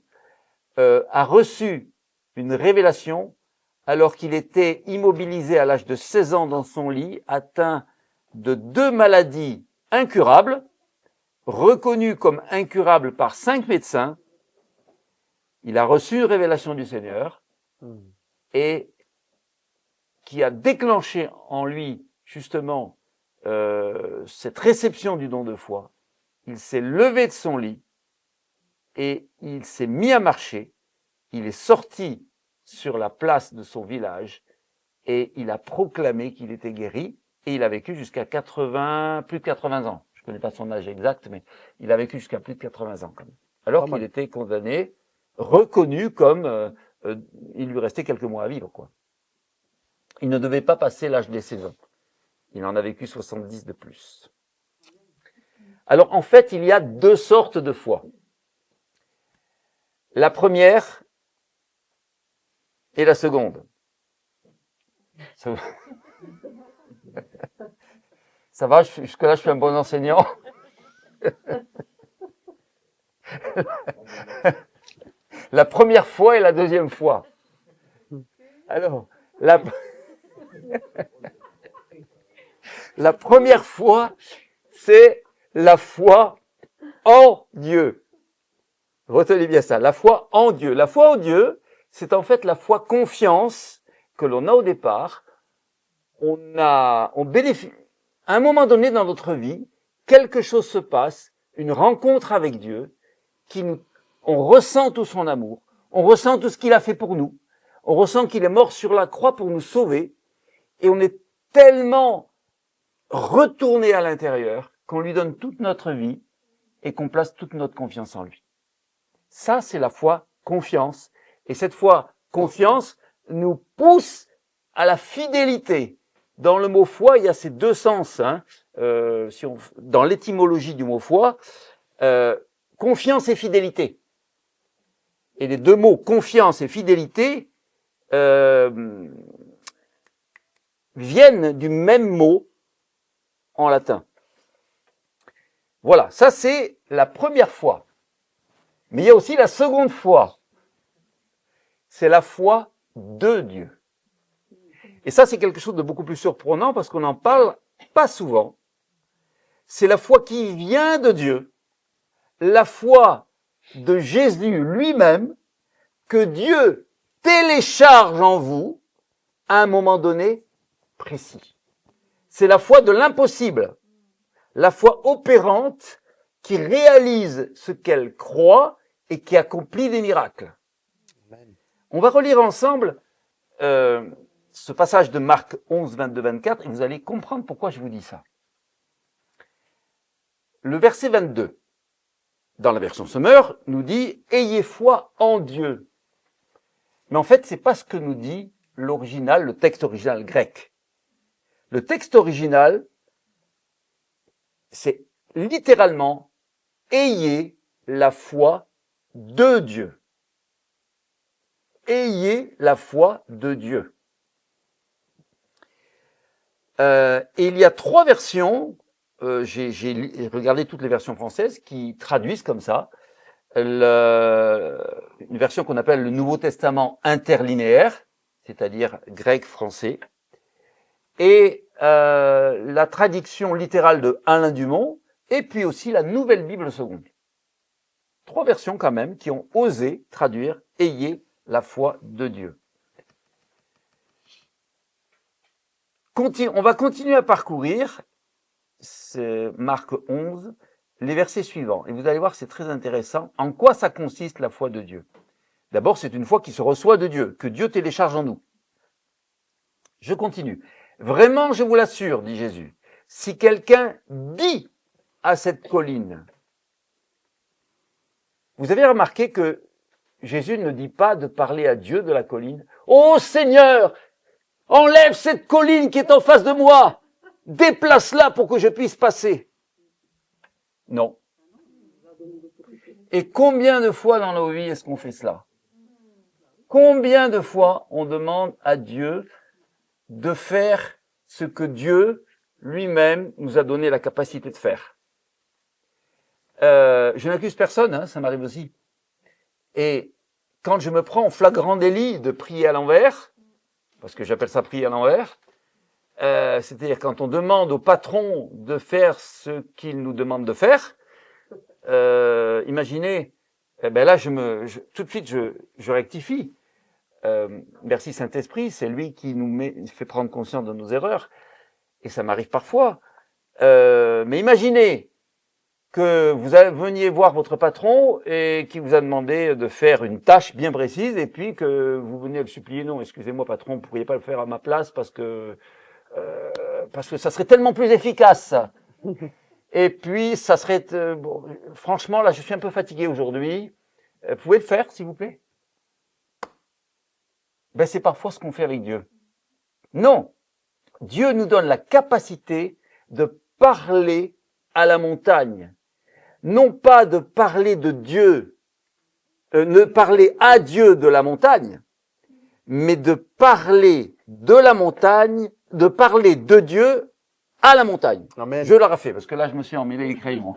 a reçu une révélation alors qu'il était immobilisé à l'âge de 16 ans dans son lit, atteint de 2 maladies incurables, reconnues comme incurables par 5 médecins. Il a reçu une révélation du Seigneur et qui a déclenché en lui justement cette réception du don de foi. Il s'est levé de son lit et il s'est mis à marcher. Il est sorti sur la place de son village et il a proclamé qu'il était guéri et il a vécu jusqu'à plus de 80 ans. Je ne connais pas son âge exact, mais il a vécu jusqu'à plus de 80 ans quand même. Alors qu'il était condamné, reconnu comme il lui restait quelques mois à vivre, quoi. Il ne devait pas passer l'âge des 16 ans. Il en a vécu 70 de plus. Alors en fait, il y a 2 sortes de foi. La première et la seconde. Ça va, jusque-là, je suis un bon enseignant. La première foi et la deuxième foi. Alors, la première foi, c'est la foi en Dieu. Retenez bien ça, la foi en Dieu. La foi en Dieu, c'est en fait la foi confiance que l'on a au départ. On bénéficie. À un moment donné dans notre vie, quelque chose se passe, une rencontre avec Dieu, on ressent tout son amour, on ressent tout ce qu'il a fait pour nous, on ressent qu'il est mort sur la croix pour nous sauver, et on est tellement retourné à l'intérieur qu'on lui donne toute notre vie et qu'on place toute notre confiance en lui. Ça, c'est la foi confiance. Et cette foi confiance nous pousse à la fidélité. Dans le mot foi, il y a ces 2 sens. Dans l'étymologie du mot foi, confiance et fidélité. Et les 2 mots confiance et fidélité viennent du même mot en latin. Voilà, ça c'est la première foi. Mais il y a aussi la seconde foi. C'est la foi de Dieu. Et ça, c'est quelque chose de beaucoup plus surprenant parce qu'on n'en parle pas souvent. C'est la foi qui vient de Dieu, la foi de Jésus lui-même, que Dieu télécharge en vous à un moment donné précis. C'est la foi de l'impossible, la foi opérante qui réalise ce qu'elle croit et qui accomplit des miracles. On va relire ensemble ce passage de Marc 11, 22, 24, et vous allez comprendre pourquoi je vous dis ça. Le verset 22, dans la version Summer, nous dit « Ayez foi en Dieu ». Mais en fait, c'est pas ce que nous dit l'original, le texte original grec. Le texte original, c'est littéralement « Ayez la foi de Dieu ». Ayez la foi de Dieu. Et il y a 3 versions, j'ai regardé toutes les versions françaises qui traduisent comme ça. une version qu'on appelle le Nouveau Testament interlinéaire, c'est-à-dire grec-français, et la traduction littérale de Alain Dumont, et puis aussi la Nouvelle Bible seconde. 3 versions quand même qui ont osé traduire « Ayez la foi de Dieu ». On va continuer à parcourir, c'est Marc 11, les versets suivants. Et vous allez voir, c'est très intéressant. En quoi ça consiste la foi de Dieu? D'abord, c'est une foi qui se reçoit de Dieu, que Dieu télécharge en nous. Je continue. Vraiment, je vous l'assure, dit Jésus, si quelqu'un dit à cette colline, vous avez remarqué que Jésus ne dit pas de parler à Dieu de la colline. Ô Seigneur, enlève cette colline qui est en face de moi, déplace-la pour que je puisse passer. Non. Et combien de fois dans nos vies est-ce qu'on fait cela? Combien de fois on demande à Dieu de faire ce que Dieu lui-même nous a donné la capacité de faire? Je n'accuse personne, hein, ça m'arrive aussi. Et quand je me prends en flagrant délit de prier à l'envers, parce que j'appelle ça prier à l'envers, c'est-à-dire quand on demande au patron de faire ce qu'il nous demande de faire, imaginez, là tout de suite je rectifie. Merci Saint-Esprit, c'est lui qui nous fait prendre conscience de nos erreurs, et ça m'arrive parfois. Mais imaginez que vous veniez voir votre patron et qui vous a demandé de faire une tâche bien précise, et puis que vous venez le supplier, non, excusez-moi patron, vous pourriez pas le faire à ma place parce que ça serait tellement plus efficace. Et puis ça serait, bon, franchement là, je suis un peu fatigué aujourd'hui. Vous pouvez le faire, s'il vous plaît? Ben c'est parfois ce qu'on fait avec Dieu. Non, Dieu nous donne la capacité de parler à la montagne. Non pas de parler de Dieu, ne parler à Dieu de la montagne, mais de parler de la montagne, de parler de Dieu à la montagne. Amen. Je l'aurais fait, parce que là, je me suis emmêlé les crayons.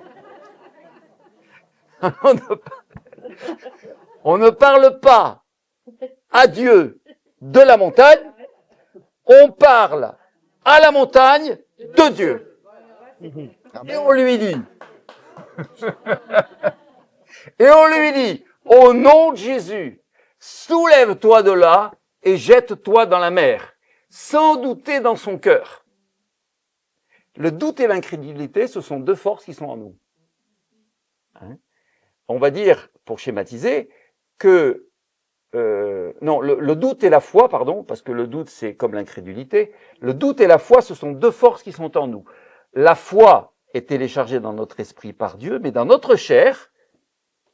On ne parle pas à Dieu de la montagne, on parle à la montagne de Dieu. Et on lui dit, au nom de Jésus, soulève-toi de là et jette-toi dans la mer, sans douter dans son cœur. Le doute et l'incrédulité, ce sont 2 forces qui sont en nous. Hein? On va dire, pour schématiser, que le doute et la foi, pardon, parce que le doute c'est comme l'incrédulité, le doute et la foi, ce sont 2 forces qui sont en nous. La foi est téléchargée dans notre esprit par Dieu, mais dans notre chair,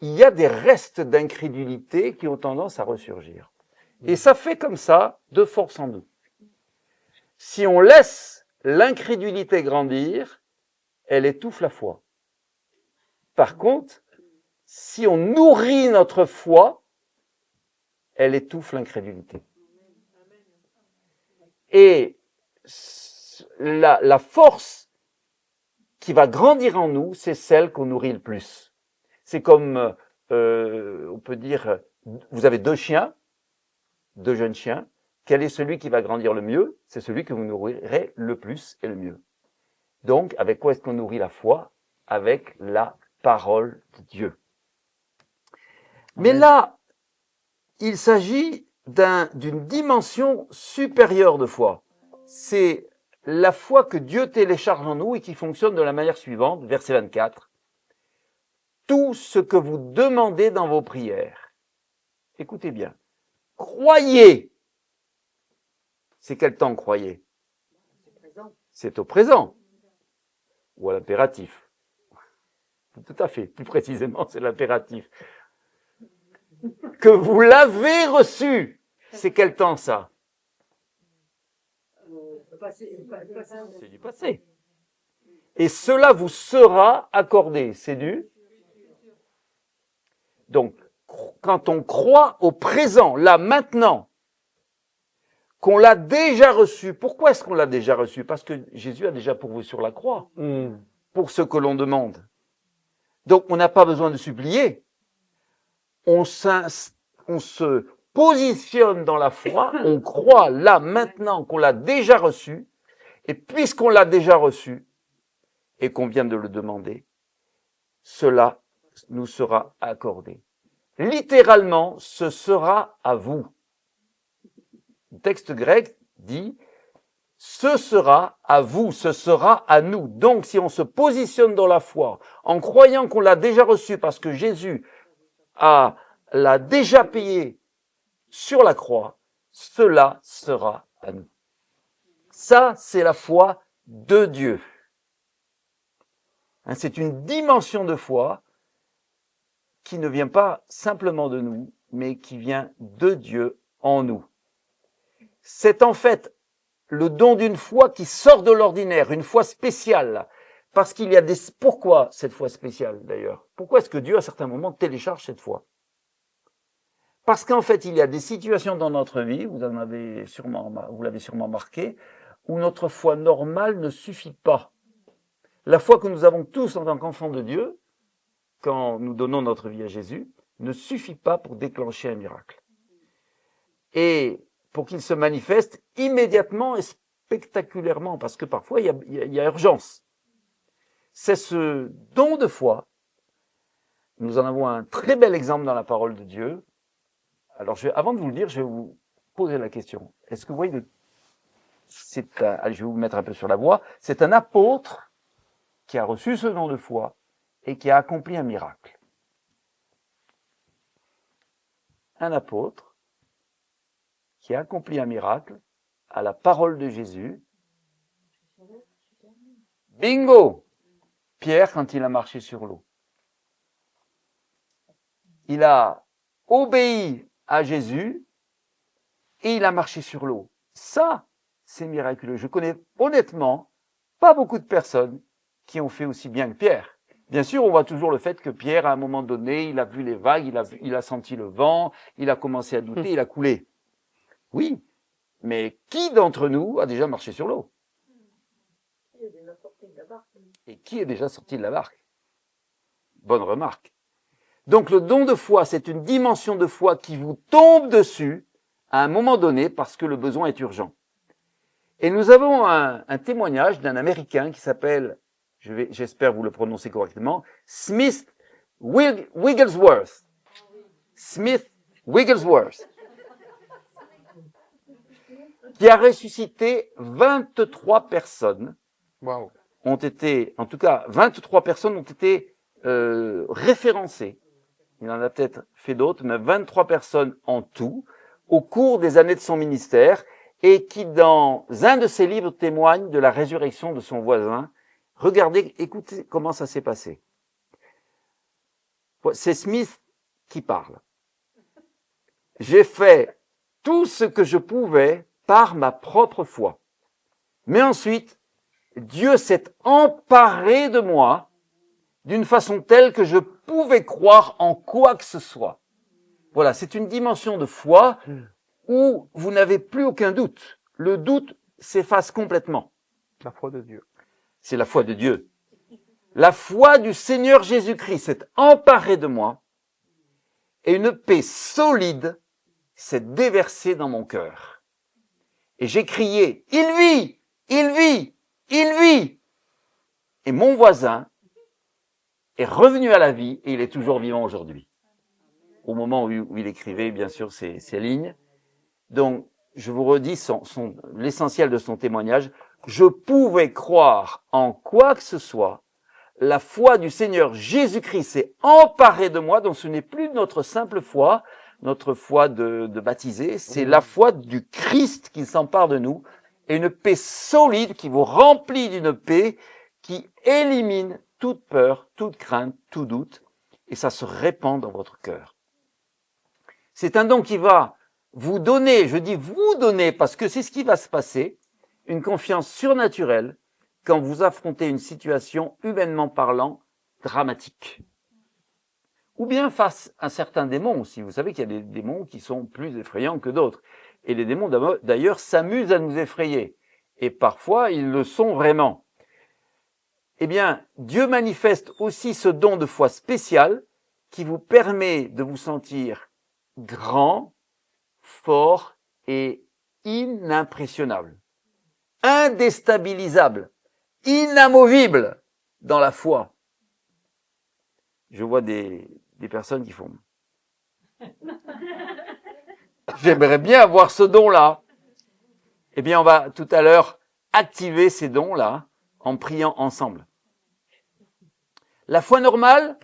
il y a des restes d'incrédulité qui ont tendance à ressurgir. Et ça fait comme ça 2 forces en nous. Si on laisse l'incrédulité grandir, elle étouffe la foi. Par contre, si on nourrit notre foi, elle étouffe l'incrédulité. Et la force qui va grandir en nous, c'est celle qu'on nourrit le plus. C'est comme, on peut dire, vous avez 2 chiens, 2 jeunes chiens. Quel est celui qui va grandir le mieux? C'est celui que vous nourrirez le plus et le mieux. Donc, avec quoi est-ce qu'on nourrit la foi? Avec la parole de Dieu. Mais là, il s'agit d'une dimension supérieure de foi. C'est la foi que Dieu télécharge en nous et qui fonctionne de la manière suivante, verset 24. Tout ce que vous demandez dans vos prières, écoutez bien, croyez. C'est quel temps croyez? C'est au présent. Ou à l'impératif. Tout à fait. Plus précisément, c'est l'impératif. Que vous l'avez reçu. C'est quel temps ça? C'est du passé. Et cela vous sera accordé. C'est du? Donc, quand on croit au présent, là, maintenant, qu'on l'a déjà reçu. Pourquoi est-ce qu'on l'a déjà reçu? Parce que Jésus a déjà pourvu sur la croix pour ce que l'on demande. Donc, on n'a pas besoin de supplier. on se positionne dans la foi, on croit là maintenant qu'on l'a déjà reçu, et puisqu'on l'a déjà reçu et qu'on vient de le demander, cela nous sera accordé. Littéralement, ce sera à vous. Le texte grec dit « ce sera à vous, ce sera à nous ». Donc, si on se positionne dans la foi, en croyant qu'on l'a déjà reçu parce que Jésus l'a déjà payé sur la croix, cela sera à nous. Ça, c'est la foi de Dieu. C'est une dimension de foi qui ne vient pas simplement de nous, mais qui vient de Dieu en nous. C'est en fait le don d'une foi qui sort de l'ordinaire, une foi spéciale. Parce qu'il y a des... Pourquoi cette foi spéciale d'ailleurs? Pourquoi est-ce que Dieu à certains moments télécharge cette foi? Parce qu'en fait, il y a des situations dans notre vie, vous l'avez sûrement marqué, où notre foi normale ne suffit pas. La foi que nous avons tous en tant qu'enfants de Dieu, quand nous donnons notre vie à Jésus, ne suffit pas pour déclencher un miracle. Et pour qu'il se manifeste immédiatement et spectaculairement, parce que parfois il y a urgence. C'est ce don de foi. Nous en avons un très bel exemple dans la parole de Dieu. Alors, avant de vous le dire, je vais vous poser la question. Est-ce que vous voyez, je vais vous mettre un peu sur la voie, c'est un apôtre qui a reçu ce don de foi et qui a accompli un miracle. Un apôtre qui a accompli un miracle à la parole de Jésus. Bingo! Pierre, quand il a marché sur l'eau. Il a obéi à Jésus et il a marché sur l'eau. Ça, c'est miraculeux. Je connais honnêtement pas beaucoup de personnes qui ont fait aussi bien que Pierre. Bien sûr, on voit toujours le fait que Pierre, à un moment donné, il a vu les vagues, il a senti le vent, il a commencé à douter, il a coulé. Oui, mais qui d'entre nous a déjà marché sur l'eau? Et qui est déjà sorti de la barque? Bonne remarque. Donc le don de foi, c'est une dimension de foi qui vous tombe dessus à un moment donné parce que le besoin est urgent. Et nous avons un témoignage d'un Américain qui s'appelle, j'espère vous le prononcer correctement, Smith Wigglesworth. Smith Wigglesworth. Qui a ressuscité 23 personnes. Waouh. Ont été, en tout cas, 23 personnes ont été référencées. Il en a peut-être fait d'autres, mais 23 personnes en tout, au cours des années de son ministère, et qui, dans un de ses livres, témoigne de la résurrection de son voisin. Regardez, écoutez comment ça s'est passé. C'est Smith qui parle. J'ai fait tout ce que je pouvais par ma propre foi. Mais ensuite, Dieu s'est emparé de moi d'une façon telle que je pouvais croire en quoi que ce soit. Voilà, c'est une dimension de foi où vous n'avez plus aucun doute. Le doute s'efface complètement. La foi de Dieu. C'est la foi de Dieu. La foi du Seigneur Jésus-Christ s'est emparée de moi et une paix solide s'est déversée dans mon cœur. Et j'ai crié, « Il vit! Il vit! Il vit !» Et mon voisin est revenu à la vie et il est toujours vivant aujourd'hui. Au moment où il écrivait, bien sûr, ces lignes. Donc, je vous redis l'essentiel de son témoignage. Je pouvais croire en quoi que ce soit. La foi du Seigneur Jésus-Christ s'est emparée de moi. Donc, ce n'est plus notre simple foi, notre foi de baptisé. C'est la foi du Christ qui s'empare de nous. Et une paix solide qui vous remplit d'une paix qui élimine toute peur, toute crainte, tout doute. Et ça se répand dans votre cœur. C'est un don qui va vous donner, je dis vous donner, parce que c'est ce qui va se passer, une confiance surnaturelle quand vous affrontez une situation, humainement parlant, dramatique. Ou bien face à certains démons aussi. Vous savez qu'il y a des démons qui sont plus effrayants que d'autres. Et les démons, d'ailleurs, s'amusent à nous effrayer. Et parfois, ils le sont vraiment. Eh bien, Dieu manifeste aussi ce don de foi spécial qui vous permet de vous sentir grand, fort et inimpressionnable, indéstabilisable, inamovible dans la foi. Je vois des personnes qui font « J'aimerais bien avoir ce don-là ». Eh bien, on va tout à l'heure activer ces dons-là en priant ensemble. La foi normale,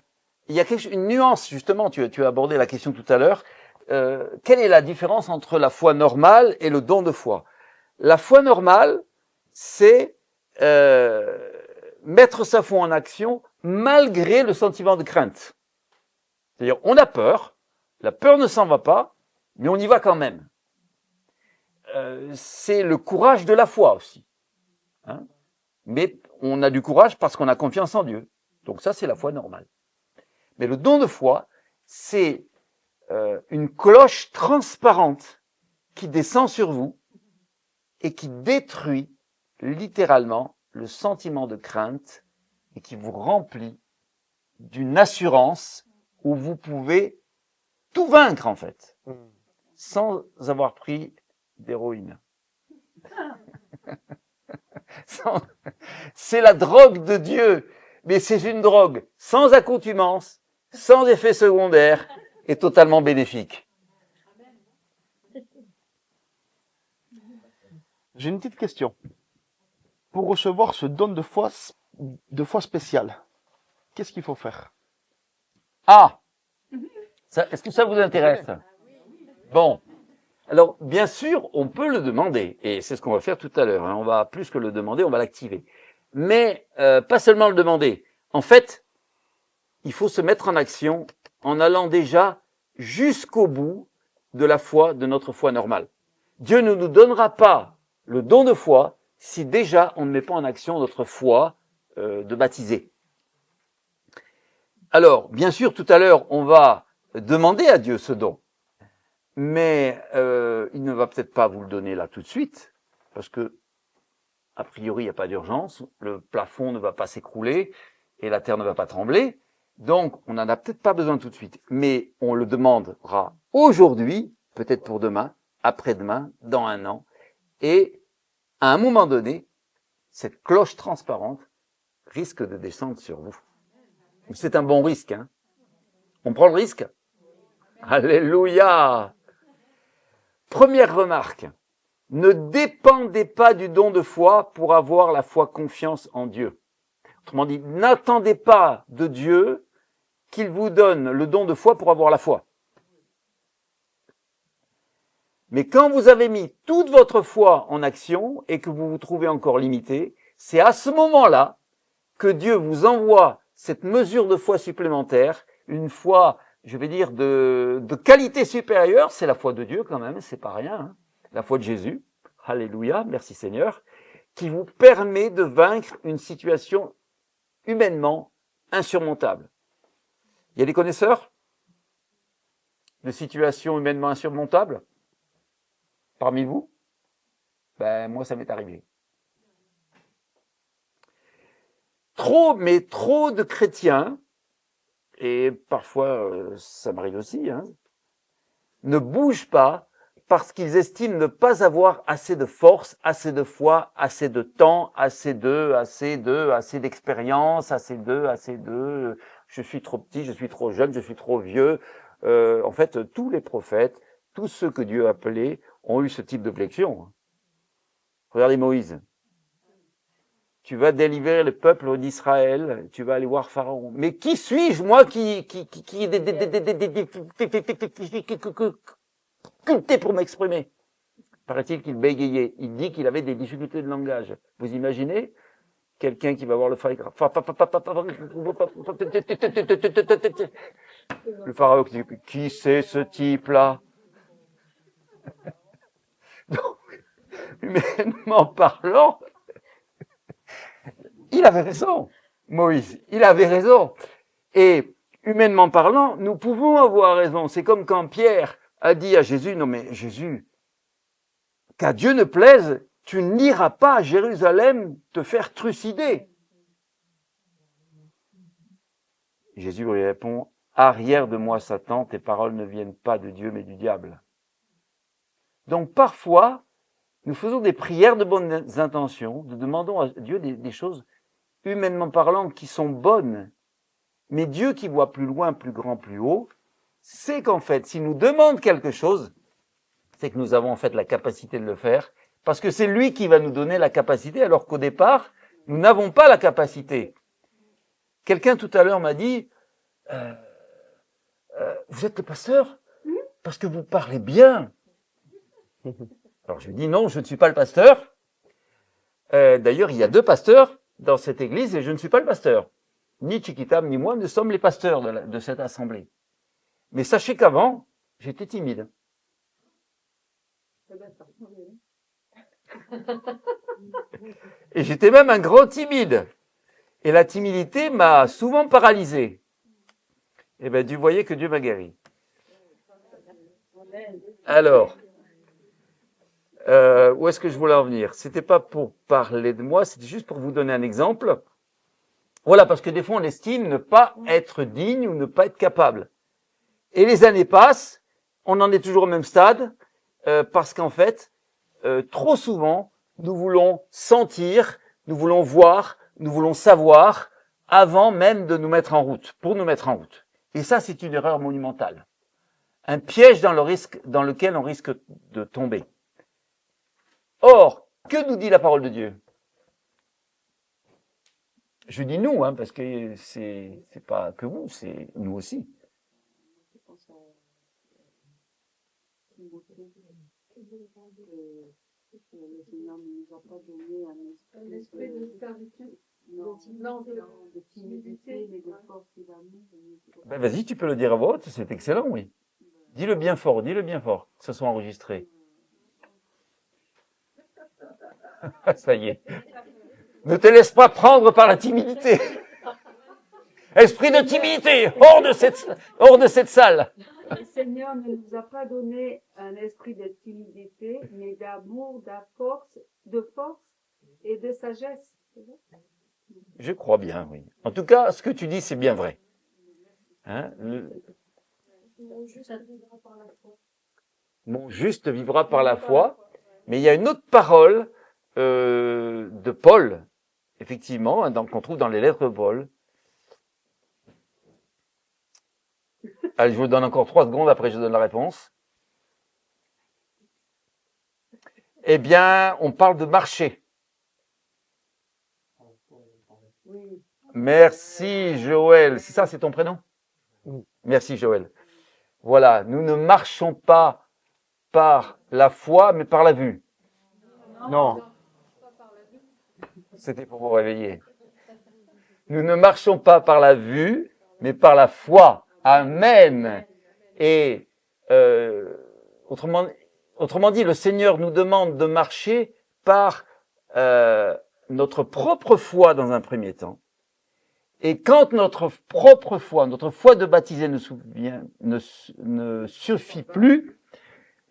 il y a une nuance, justement, tu as abordé la question tout à l'heure. Quelle est la différence entre la foi normale et le don de foi? La foi normale, c'est mettre sa foi en action malgré le sentiment de crainte. C'est-à-dire, on a peur, la peur ne s'en va pas, mais on y va quand même. C'est le courage de la foi aussi. Hein? Mais on a du courage parce qu'on a confiance en Dieu. Donc ça, c'est la foi normale. Mais le don de foi, c'est une cloche transparente qui descend sur vous et qui détruit littéralement le sentiment de crainte et qui vous remplit d'une assurance où vous pouvez tout vaincre en fait, sans avoir pris d'héroïne. C'est la drogue de Dieu, mais c'est une drogue sans accoutumance, sans effet secondaire et totalement bénéfique. J'ai une petite question. Pour recevoir ce don de foi spécial, qu'est-ce qu'il faut faire? Ah, est-ce que ça vous intéresse? Bon, alors bien sûr, on peut le demander, et c'est ce qu'on va faire tout à l'heure. Hein. On va plus que le demander, on va l'activer. Mais pas seulement le demander. En fait, il faut se mettre en action en allant déjà jusqu'au bout de la foi, de notre foi normale. Dieu ne nous donnera pas le don de foi si déjà on ne met pas en action notre foi de baptisé. Alors, bien sûr, tout à l'heure, on va demander à Dieu ce don, mais il ne va peut-être pas vous le donner là tout de suite, parce que a priori, il n'y a pas d'urgence, le plafond ne va pas s'écrouler et la terre ne va pas trembler, donc on n'en a peut-être pas besoin tout de suite, mais on le demandera aujourd'hui, peut-être pour demain, après-demain, dans 1 an, et à un moment donné, cette cloche transparente risque de descendre sur vous. C'est un bon risque, hein. On prend le risque? Alléluia! Première remarque. Ne dépendez pas du don de foi pour avoir la foi confiance en Dieu. Autrement dit, n'attendez pas de Dieu qu'il vous donne le don de foi pour avoir la foi. Mais quand vous avez mis toute votre foi en action et que vous vous trouvez encore limité, c'est à ce moment-là que Dieu vous envoie cette mesure de foi supplémentaire, une foi, je vais dire, de qualité supérieure, c'est la foi de Dieu quand même, c'est pas rien, hein, la foi de Jésus, alléluia, merci Seigneur, qui vous permet de vaincre une situation humainement insurmontable. Il y a des connaisseurs de situations humainement insurmontables parmi vous? Ben, moi, ça m'est arrivé. Trop de chrétiens, et parfois ça m'arrive aussi, hein, ne bougent pas parce qu'ils estiment ne pas avoir assez de force, assez de foi, assez de temps, assez d'expérience, assez de, je suis trop petit, je suis trop jeune, je suis trop vieux. En fait, tous les prophètes, tous ceux que Dieu a appelés, ont eu ce type d'objection. Regardez Moïse. Tu vas délivrer le peuple d'Israël, tu vas aller voir Pharaon. Mais qui suis-je, moi, qui pour m'exprimer? Paraît-il qu'il bégayait. Il dit qu'il avait des difficultés de langage. Vous imaginez? Quelqu'un qui va voir le pharaon. Le pharaon qui dit, qui c'est ce type-là? Donc, humainement parlant, il avait raison, Moïse, il avait raison. Et humainement parlant, nous pouvons avoir raison. C'est comme quand Pierre a dit à Jésus, non mais Jésus, qu'à Dieu ne plaise, tu n'iras pas à Jérusalem te faire trucider. Jésus lui répond, Arrière de moi, Satan, tes paroles ne viennent pas de Dieu, mais du diable. Donc parfois, nous faisons des prières de bonnes intentions, nous demandons à Dieu des choses humainement parlant qui sont bonnes. Mais Dieu qui voit plus loin, plus grand, plus haut, sait qu'en fait, s'il nous demande quelque chose, c'est que nous avons en fait la capacité de le faire, parce que c'est lui qui va nous donner la capacité, alors qu'au départ, nous n'avons pas la capacité. Quelqu'un tout à l'heure m'a dit, vous êtes le pasteur parce que vous parlez bien. Alors je lui dis non, je ne suis pas le pasteur. D'ailleurs, il y a 2 pasteurs dans cette église et je ne suis pas le pasteur. Ni Chiquitam ni moi ne sommes les pasteurs de cette assemblée. Mais sachez qu'avant, j'étais timide. Et j'étais même un grand timide. Et la timidité m'a souvent paralysé. Et bien, vous voyez que Dieu m'a guéri. Alors, où est-ce que je voulais en venir? C'était pas pour parler de moi, c'était juste pour vous donner un exemple. Voilà, parce que des fois, on estime ne pas être digne ou ne pas être capable. Et les années passent, on en est toujours au même stade, parce qu'en fait, trop souvent, nous voulons sentir, nous voulons voir, nous voulons savoir, avant même de nous mettre en route, pour nous mettre en route. Et ça, c'est une erreur monumentale. Un piège dans lequel on risque de tomber. Or, que nous dit la parole de Dieu? Je dis nous, parce que c'est pas que vous, c'est nous aussi. Le Seigneur ne nous a pas donné un esprit de servitude, non, de timidité, mais de force et d'amour. Ben vas-y, tu peux le dire à voix haute, c'est excellent, oui. Dis-le bien fort, que ce soit enregistré. Ça y est. Ne te laisse pas prendre par la timidité. Esprit de timidité, hors de cette salle. Le Seigneur ne nous a pas donné un esprit de timidité, mais d'amour, de force et de sagesse. Je crois bien, oui. En tout cas, ce que tu dis, c'est bien vrai. Mon juste vivra par la foi. Mais il y a une autre parole de Paul, effectivement, qu'on trouve dans les lettres de Paul. Allez, je vous donne encore 3 secondes, après je donne la réponse. Eh bien, on parle de marcher. Merci Joël. C'est ça, c'est ton prénom? Merci Joël. Voilà, nous ne marchons pas par la foi, mais par la vue. Non. C'était pour vous réveiller. Nous ne marchons pas par la vue, mais par la foi. Amen. Et autrement dit, le Seigneur nous demande de marcher par notre propre foi dans un premier temps. Et quand notre propre foi, notre foi de baptisé ne suffit plus,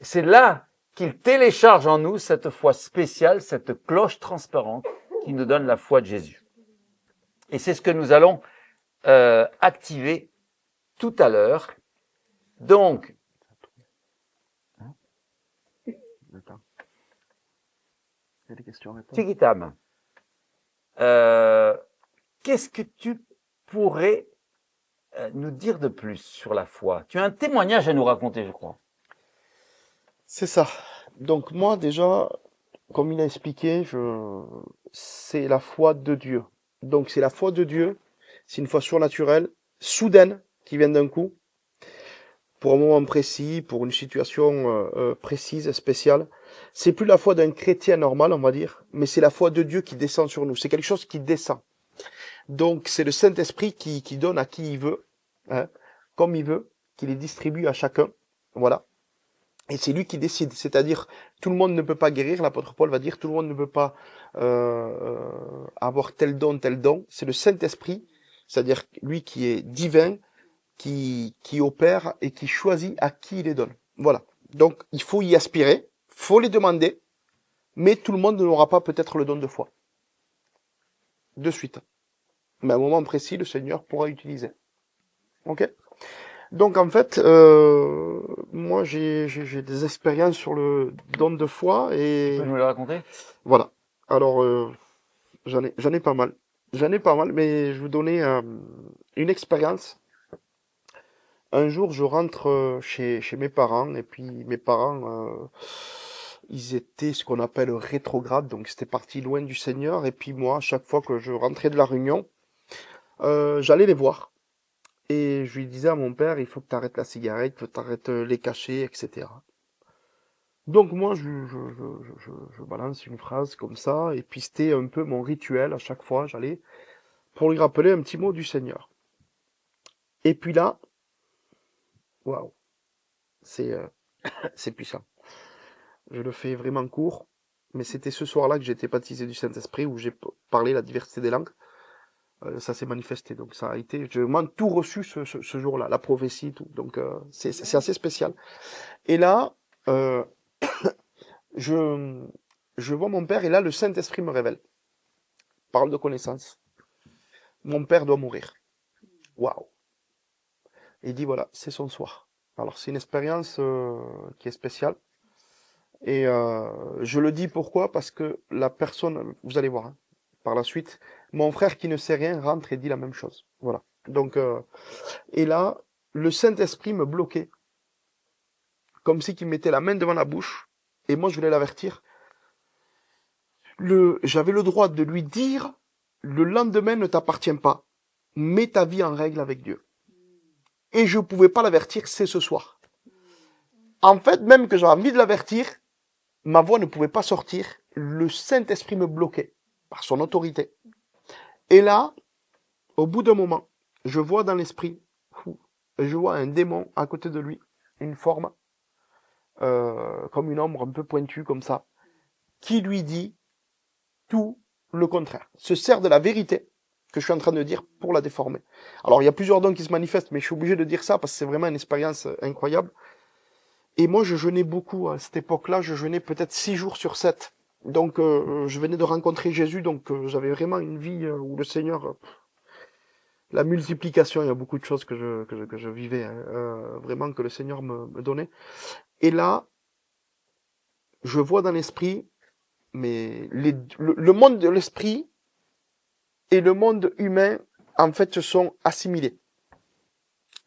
c'est là qu'il télécharge en nous cette foi spéciale, cette cloche transparente qui nous donne la foi de Jésus. Et c'est ce que nous allons activer tout à l'heure. Donc, Chiquitam, qu'est-ce que tu pourrais nous dire de plus sur la foi? Tu as un témoignage à nous raconter, je crois. C'est ça. Donc moi déjà, comme il a expliqué, c'est la foi de Dieu. Donc c'est la foi de Dieu, c'est une foi surnaturelle, soudaine, qui vient d'un coup, pour un moment précis, pour une situation précise, spéciale. C'est plus la foi d'un chrétien normal, on va dire, mais c'est la foi de Dieu qui descend sur nous. C'est quelque chose qui descend. Donc c'est le Saint-Esprit qui donne à qui il veut, comme il veut, qui les distribue à chacun. Voilà. Et c'est lui qui décide, c'est-à-dire tout le monde ne peut pas guérir, l'apôtre Paul va dire, tout le monde ne peut pas avoir tel don. C'est le Saint-Esprit, c'est-à-dire lui qui est divin, qui opère et qui choisit à qui il les donne. Voilà. Donc il faut y aspirer, faut les demander, mais tout le monde n'aura pas peut-être le don de foi. De suite. Mais à un moment précis, le Seigneur pourra utiliser. Ok ? Donc en fait, moi j'ai des expériences sur le don de foi Tu et peux nous les raconter? voilà. Alors j'en ai pas mal. J'en ai pas mal, mais je vais vous donner une expérience. Un jour, je rentre chez mes parents, et puis mes parents, ils étaient ce qu'on appelle rétrogrades, donc c'était parti loin du Seigneur, et puis moi, à chaque fois que je rentrais de la réunion, j'allais les voir. Et je lui disais à mon père, il faut que tu arrêtes la cigarette, il faut que tu arrêtes les cachets, etc. Donc moi, je balance une phrase comme ça, et puis c'était un peu mon rituel, à chaque fois, j'allais pour lui rappeler un petit mot du Seigneur. Et puis là, waouh, c'est c'est puissant. Je le fais vraiment court, mais c'était ce soir-là que j'ai été baptisé du Saint-Esprit, où j'ai parlé la diversité des langues. Ça s'est manifesté, donc ça a été, j'ai vraiment tout reçu ce jour-là, la prophétie, tout. Donc c'est assez spécial. Et là, je vois mon père, et là le Saint-Esprit me révèle. Parole de connaissance. Mon père doit mourir. Waouh. Il dit voilà, c'est son soir. Alors c'est une expérience qui est spéciale. Et je le dis pourquoi? Parce que la personne, vous allez voir, hein, par la suite, mon frère qui ne sait rien rentre et dit la même chose. Voilà. Donc, et là, le Saint-Esprit me bloquait, comme si qu'il mettait la main devant la bouche, et moi je voulais l'avertir. J'avais le droit de lui dire, le lendemain ne t'appartient pas, mets ta vie en règle avec Dieu. Et je ne pouvais pas l'avertir, c'est ce soir. En fait, même que j'avais envie de l'avertir, ma voix ne pouvait pas sortir, le Saint-Esprit me bloquait par son autorité. Et là, au bout d'un moment, je vois dans l'esprit, je vois un démon à côté de lui, une forme, comme une ombre un peu pointue comme ça, qui lui dit tout le contraire, se sert de la vérité que je suis en train de dire pour la déformer. Alors il y a plusieurs dons qui se manifestent, mais je suis obligé de dire ça parce que c'est vraiment une expérience incroyable. Et moi je jeûnais beaucoup à cette époque-là, je jeûnais peut-être 6 jours sur 7. Donc je venais de rencontrer Jésus, donc j'avais vraiment une vie où le Seigneur, la multiplication, il y a beaucoup de choses que je vivais, hein, vraiment que le Seigneur me donnait. Et là, je vois dans l'esprit, mais le monde de l'esprit et le monde humain, en fait, se sont assimilés.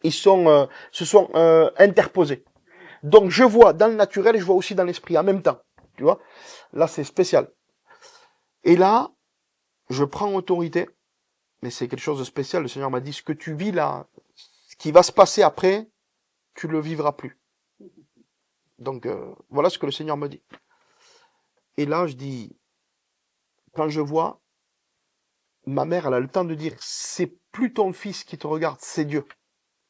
Ils se sont interposés. Donc je vois dans le naturel et je vois aussi dans l'esprit en même temps. Tu vois? Là, c'est spécial. Et là, je prends autorité, mais c'est quelque chose de spécial. Le Seigneur m'a dit, ce que tu vis là, ce qui va se passer après, tu le vivras plus. Donc voilà ce que le Seigneur me dit. Et là, je dis, quand je vois, ma mère, elle a le temps de dire, c'est plus ton fils qui te regarde, c'est Dieu.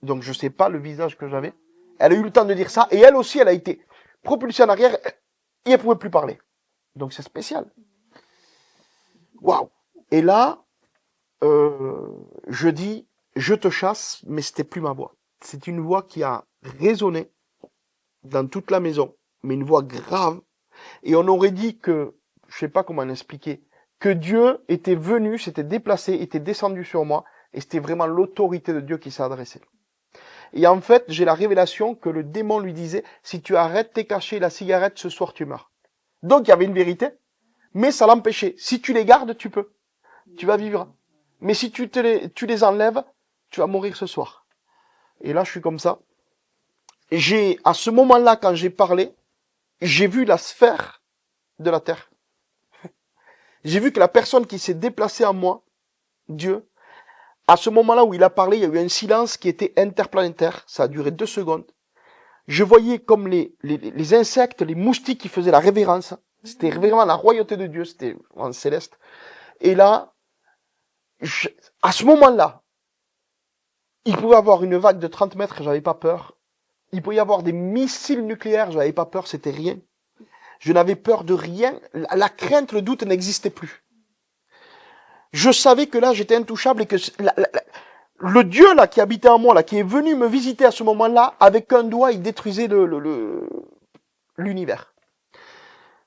Donc je sais pas le visage que j'avais. Elle a eu le temps de dire ça, et elle aussi, elle a été propulsée en arrière, et elle pouvait plus parler. Donc c'est spécial. Waouh! Et là, je dis, je te chasse, mais c'était plus ma voix. C'est une voix qui a résonné dans toute la maison, mais une voix grave. Et on aurait dit que, je sais pas comment l'expliquer, que Dieu était venu, s'était déplacé, était descendu sur moi, et c'était vraiment l'autorité de Dieu qui s'est adressée. Et en fait, j'ai la révélation que le démon lui disait, si tu arrêtes tes cachets et la cigarette, ce soir tu meurs. Donc il y avait une vérité, mais ça l'empêchait. Si tu les gardes, tu peux. Tu vas vivre. Mais si tu les enlèves, tu vas mourir ce soir. Et là, je suis comme ça. Et à ce moment-là, quand j'ai parlé, j'ai vu la sphère de la terre. J'ai vu que la personne qui s'est déplacée en moi, Dieu, à ce moment-là où il a parlé, il y a eu un silence qui était interplanétaire. Ça a duré 2 secondes. Je voyais comme les insectes, les moustiques qui faisaient la révérence. C'était vraiment la royauté de Dieu, c'était en céleste. Et là, à ce moment-là, il pouvait y avoir une vague de 30 mètres, j'avais pas peur. Il pouvait y avoir des missiles nucléaires, j'avais pas peur, c'était rien. Je n'avais peur de rien. La crainte, le doute n'existait plus. Je savais que là, j'étais intouchable et que le Dieu là qui habitait en moi, là, qui est venu me visiter à ce moment-là, avec un doigt, il détruisait l'univers.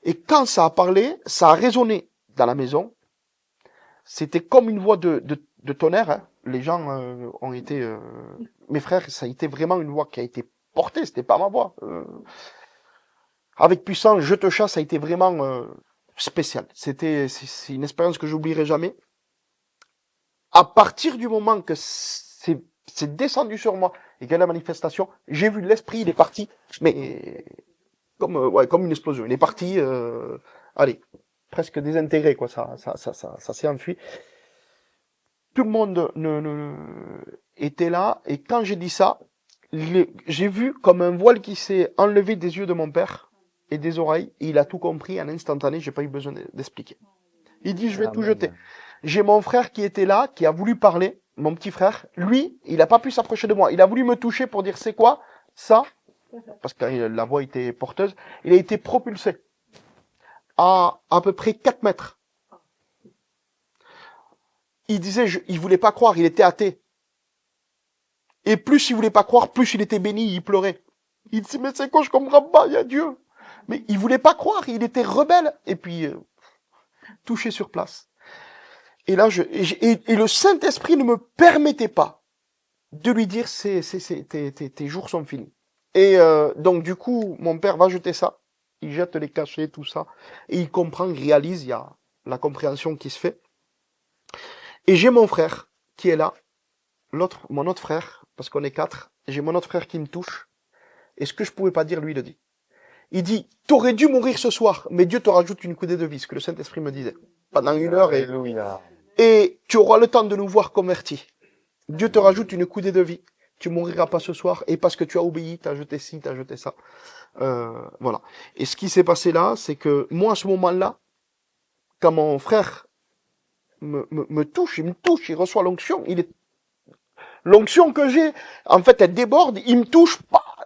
Et quand ça a parlé, ça a résonné dans la maison. C'était comme une voix de de tonnerre. Hein. Les gens ont été... mes frères, ça a été vraiment une voix qui a été portée, c'était pas ma voix. Avec Puissant, Je te chasse, ça a été vraiment spécial. C'est une expérience que j'oublierai jamais. À partir du moment que c'est descendu sur moi et qu'il y a la manifestation, j'ai vu l'esprit, il est parti, mais comme une explosion. Il est parti, allez, presque désintégré, quoi. Ça s'est enfui. Tout le monde était là, et quand j'ai dit ça, j'ai vu comme un voile qui s'est enlevé des yeux de mon père et des oreilles, et il a tout compris en instantané, j'ai pas eu besoin d'expliquer. Il dit, je vais tout jeter. J'ai mon frère qui était là, qui a voulu parler, mon petit frère. Lui, il a pas pu s'approcher de moi. Il a voulu me toucher pour dire, c'est quoi ça? Parce que la voix était porteuse. Il a été propulsé à peu près 4 mètres. Il disait, il voulait pas croire, il était athée. Et plus il voulait pas croire, plus il était béni, il pleurait. Il disait, mais c'est quoi, je comprends pas, il y a Dieu. Mais il voulait pas croire, il était rebelle. Et puis, touché sur place. Et là, et le Saint-Esprit ne me permettait pas de lui dire, tes jours sont finis. Et donc, du coup, mon père va jeter ça. Il jette les cachets, tout ça. Et il comprend, il réalise, il y a la compréhension qui se fait. Et j'ai mon frère qui est là. Mon autre frère, parce qu'on est 4. J'ai mon autre frère qui me touche. Et ce que je pouvais pas dire, lui, il le dit. Il dit, t'aurais dû mourir ce soir, mais Dieu te rajoute une coudée de vie, ce que le Saint-Esprit me disait. Pendant 1 heure, et tu auras le temps de nous voir convertis. Dieu te rajoute une coudée de vie. Tu mouriras pas ce soir, et parce que tu as obéi, t'as jeté ci, t'as jeté ça. Voilà. Et ce qui s'est passé là, c'est que moi, à ce moment-là, quand mon frère me touche, il reçoit l'onction, l'onction que j'ai, en fait, elle déborde, il me touche,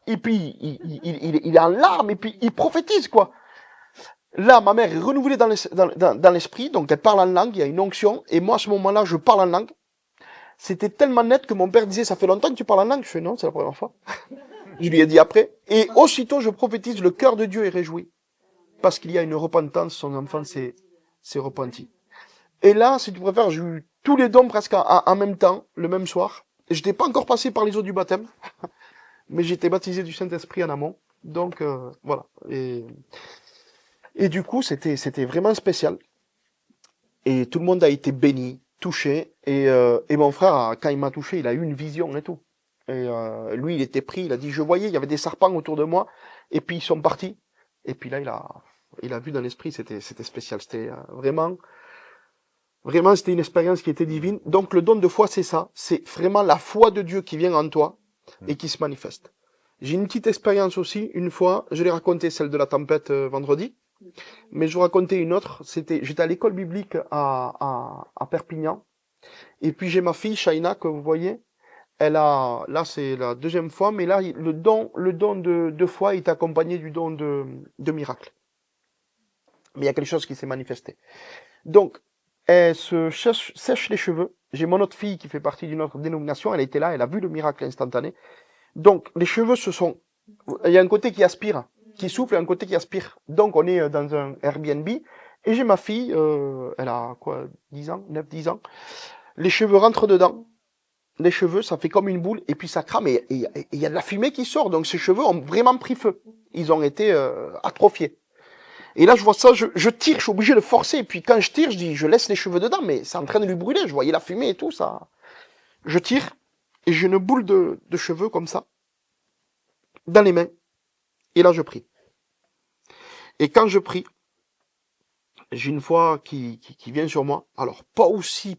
et puis il est en larmes, et puis il prophétise, quoi. Là, ma mère est renouvelée dans l'esprit, donc elle parle en langue, il y a une onction, et moi, à ce moment-là, je parle en langue. C'était tellement net que mon père disait, ça fait longtemps que tu parles en langue? Je fais, non, c'est la première fois. Je lui ai dit après. Et aussitôt, je prophétise, le cœur de Dieu est réjoui. Parce qu'il y a une repentance, son enfant s'est repenti. Et là, si tu préfères, j'ai eu tous les dons presque en même temps, le même soir. Je n'étais pas encore passé par les eaux du baptême, mais j'étais baptisé du Saint-Esprit en amont. Donc, voilà. Et du coup, c'était vraiment spécial. Et tout le monde a été béni, touché. Et mon frère, quand il m'a touché, il a eu une vision et tout. Et lui, il était pris. Il a dit, je voyais, il y avait des serpents autour de moi. Et puis ils sont partis. Et puis là, il a vu dans l'esprit. C'était spécial. C'était vraiment, c'était une expérience qui était divine. Donc le don de foi, c'est ça. C'est vraiment la foi de Dieu qui vient en toi et qui se manifeste. J'ai une petite expérience aussi. Une fois, je l'ai raconté, celle de la tempête vendredi. Mais je vous racontais une autre. J'étais à l'école biblique à Perpignan. Et puis j'ai ma fille, Shaina, que vous voyez. Là c'est la 2e fois, mais là, le don de foi est accompagné du don de miracle. Mais il y a quelque chose qui s'est manifesté. Donc, elle se sèche les cheveux. J'ai mon autre fille qui fait partie d'une autre dénomination. Elle était là, elle a vu le miracle instantané. Donc, les cheveux il y a un côté qui aspire, qui souffle, et un côté qui aspire. Donc, on est dans un Airbnb. Et j'ai ma fille, elle a 10 ans, 9-10 ans. Les cheveux rentrent dedans. Les cheveux, ça fait comme une boule, et puis ça crame, et il y a de la fumée qui sort. Donc, ces cheveux ont vraiment pris feu. Ils ont été atrophiés. Et là, je vois ça, je tire, je suis obligé de forcer. Et puis, quand je tire, je laisse les cheveux dedans, mais c'est en train de lui brûler. Je voyais la fumée et tout, ça. Je tire, et j'ai une boule de cheveux comme ça, dans les mains. Et là, je prie. Et quand je prie, j'ai une foi qui vient sur moi. Alors, pas aussi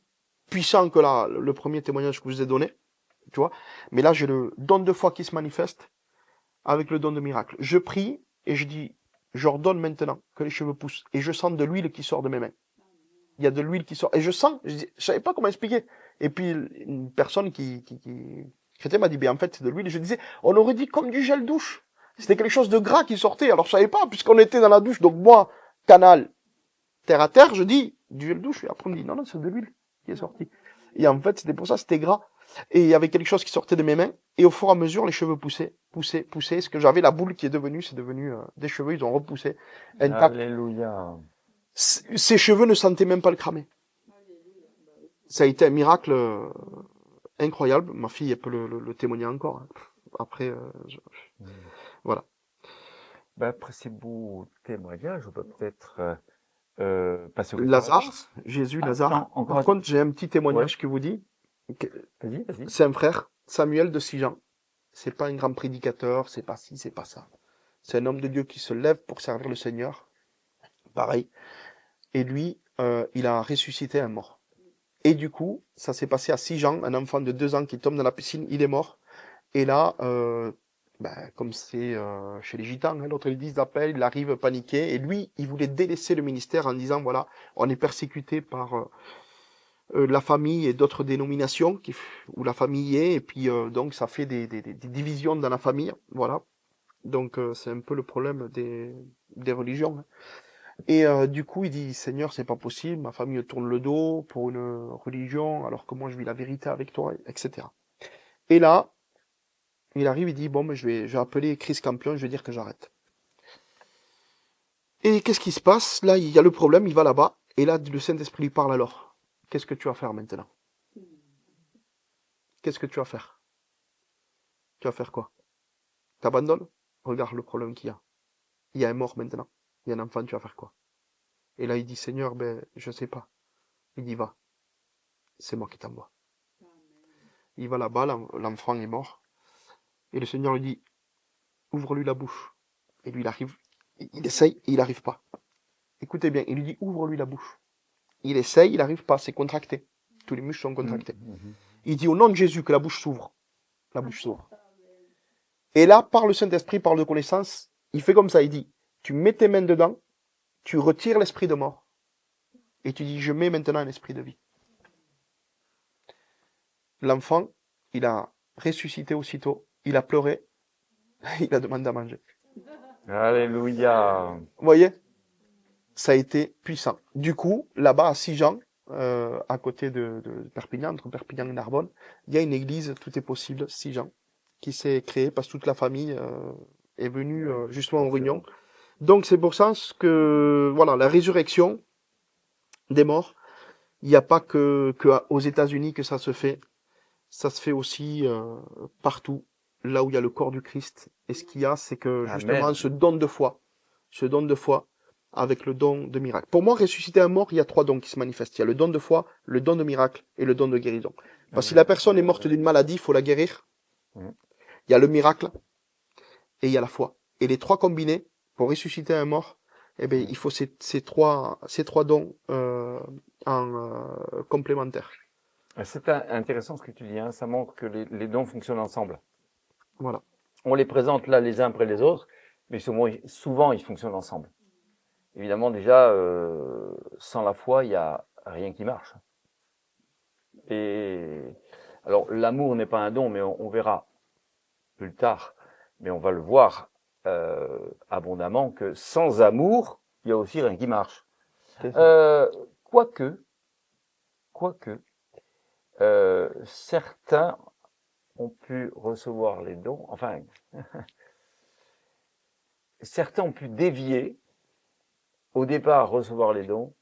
puissant que le premier témoignage que je vous ai donné, tu vois. Mais là, j'ai le don de foi qui se manifeste avec le don de miracle. Je prie et je dis, j'ordonne maintenant que les cheveux poussent. Et je sens de l'huile qui sort de mes mains. Il y a de l'huile qui sort. Et je savais pas comment expliquer. Et puis, une personne chrétien m'a dit, ben en fait, c'est de l'huile. Et je disais, on aurait dit comme du gel douche. C'était quelque chose de gras qui sortait. Alors, je savais pas, puisqu'on était dans la douche. Donc, moi, canal, terre à terre, je dis, du gel douche. Et après, on me dit, non, c'est de l'huile qui est sorti. Et en fait, c'était pour ça, c'était gras. Et il y avait quelque chose qui sortait de mes mains. Et au fur et à mesure, les cheveux poussaient. Ce que j'avais, la boule qui est devenue, c'est devenu des cheveux, ils ont repoussé. Alléluia. Ces cheveux ne sentaient même pas le cramer. Ça a été un miracle incroyable. Ma fille, elle peut le témoigner encore, hein. Après, voilà. Ben, après ces beaux témoignages, on peut peut-être passer au Lazare, Jésus, Ah, Lazare. non, encore Par un- contre, j'ai un petit témoignage qui vous dit. Vas-y, vas-y. C'est un frère, Samuel de Sijan. C'est pas un grand prédicateur, c'est pas ci, c'est pas ça. C'est un homme de Dieu qui se lève pour servir le Seigneur. Pareil. Et lui, il a ressuscité un mort. Et du coup, ça s'est passé à Sijan, un enfant de 2 ans qui tombe dans la piscine, il est mort. Et là, comme c'est chez les gitans, hein, l'autre église d'appel, il arrive paniqué. Et lui, il voulait délaisser le ministère en disant, voilà, on est persécuté par la famille et d'autres dénominations où la famille est. Et puis, donc, ça fait des divisions dans la famille. Voilà. Donc, c'est un peu le problème des religions, hein. Et du coup, il dit, Seigneur, c'est pas possible, ma famille tourne le dos pour une religion, alors que moi, je vis la vérité avec toi, etc. Et là, il arrive, il dit, bon, mais je vais appeler Chris Campion, je vais dire que j'arrête. Et qu'est-ce qui se passe? Là, il y a le problème, il va là-bas, et là, le Saint-Esprit lui parle alors. Qu'est-ce que tu vas faire maintenant? Qu'est-ce que tu vas faire? Tu vas faire quoi? T'abandonnes? Regarde le problème qu'il y a. Il y a un mort maintenant. Il y a un enfant, tu vas faire quoi? Et là, il dit, Seigneur, je sais pas. Il dit, va. C'est moi qui t'envoie. Il va là-bas, l'enfant est mort. Et le Seigneur lui dit, ouvre-lui la bouche. Et lui, il arrive, il essaye, et il n'arrive pas. Écoutez bien, il lui dit, ouvre-lui la bouche. Il essaye, il n'arrive pas, c'est contracté. Tous les muscles sont contractés. Il dit, au nom de Jésus, que la bouche s'ouvre. La bouche s'ouvre. Et là, par le Saint-Esprit, par de connaissance, il fait comme ça, il dit, tu mets tes mains dedans, tu retires l'esprit de mort, et tu dis, je mets maintenant un esprit de vie. L'enfant, il a ressuscité aussitôt, il a pleuré, il a demandé à manger. Alléluia. Vous voyez? Ça a été puissant. Du coup, là-bas, à Sijan, à côté de Perpignan, entre Perpignan et Narbonne, il y a une église, tout est possible, Sijan, qui s'est créée parce que toute la famille est venue justement en réunion. Donc c'est pour ça que, voilà, la résurrection des morts, il n'y a pas que aux États-Unis que ça se fait. Ça se fait aussi partout, là où il y a le corps du Christ. Et ce qu'il y a, c'est que justement, Amen. ce don de foi, avec le don de miracle. Pour moi, ressusciter un mort, il y a 3 dons qui se manifestent. Il y a le don de foi, le don de miracle et le don de guérison. Parce que si la personne est morte d'une maladie, il faut la guérir. Mhm. Il y a le miracle et il y a la foi. Et les 3 combinés, pour ressusciter un mort, eh bien, il faut ces trois dons complémentaires. C'est intéressant ce que tu dis, hein. Ça montre que les dons fonctionnent ensemble. Voilà. On les présente là les uns après les autres, mais souvent ils fonctionnent ensemble. Évidemment, déjà, sans la foi, il n'y a rien qui marche. Et alors, l'amour n'est pas un don, mais on verra plus tard, mais on va le voir abondamment que sans amour, il y a aussi rien qui marche. Quoique, certains ont pu recevoir les dons, enfin, certains ont pu dévier, au départ recevoir les dons,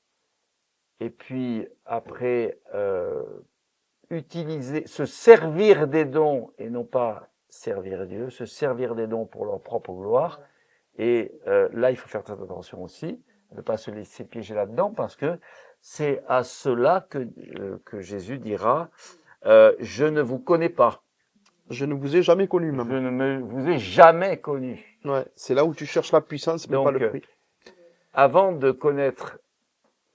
et puis après se servir des dons et non pas servir Dieu, se servir des dons pour leur propre gloire. Et là, il faut faire très attention aussi, de ne pas se laisser piéger là-dedans, parce que c'est à cela que Jésus dira je ne vous connais pas. Je ne vous ai jamais connu, même. Je ne vous ai jamais connu. Ouais, c'est là où tu cherches la puissance, mais Donc, pas le fruit. Avant de connaître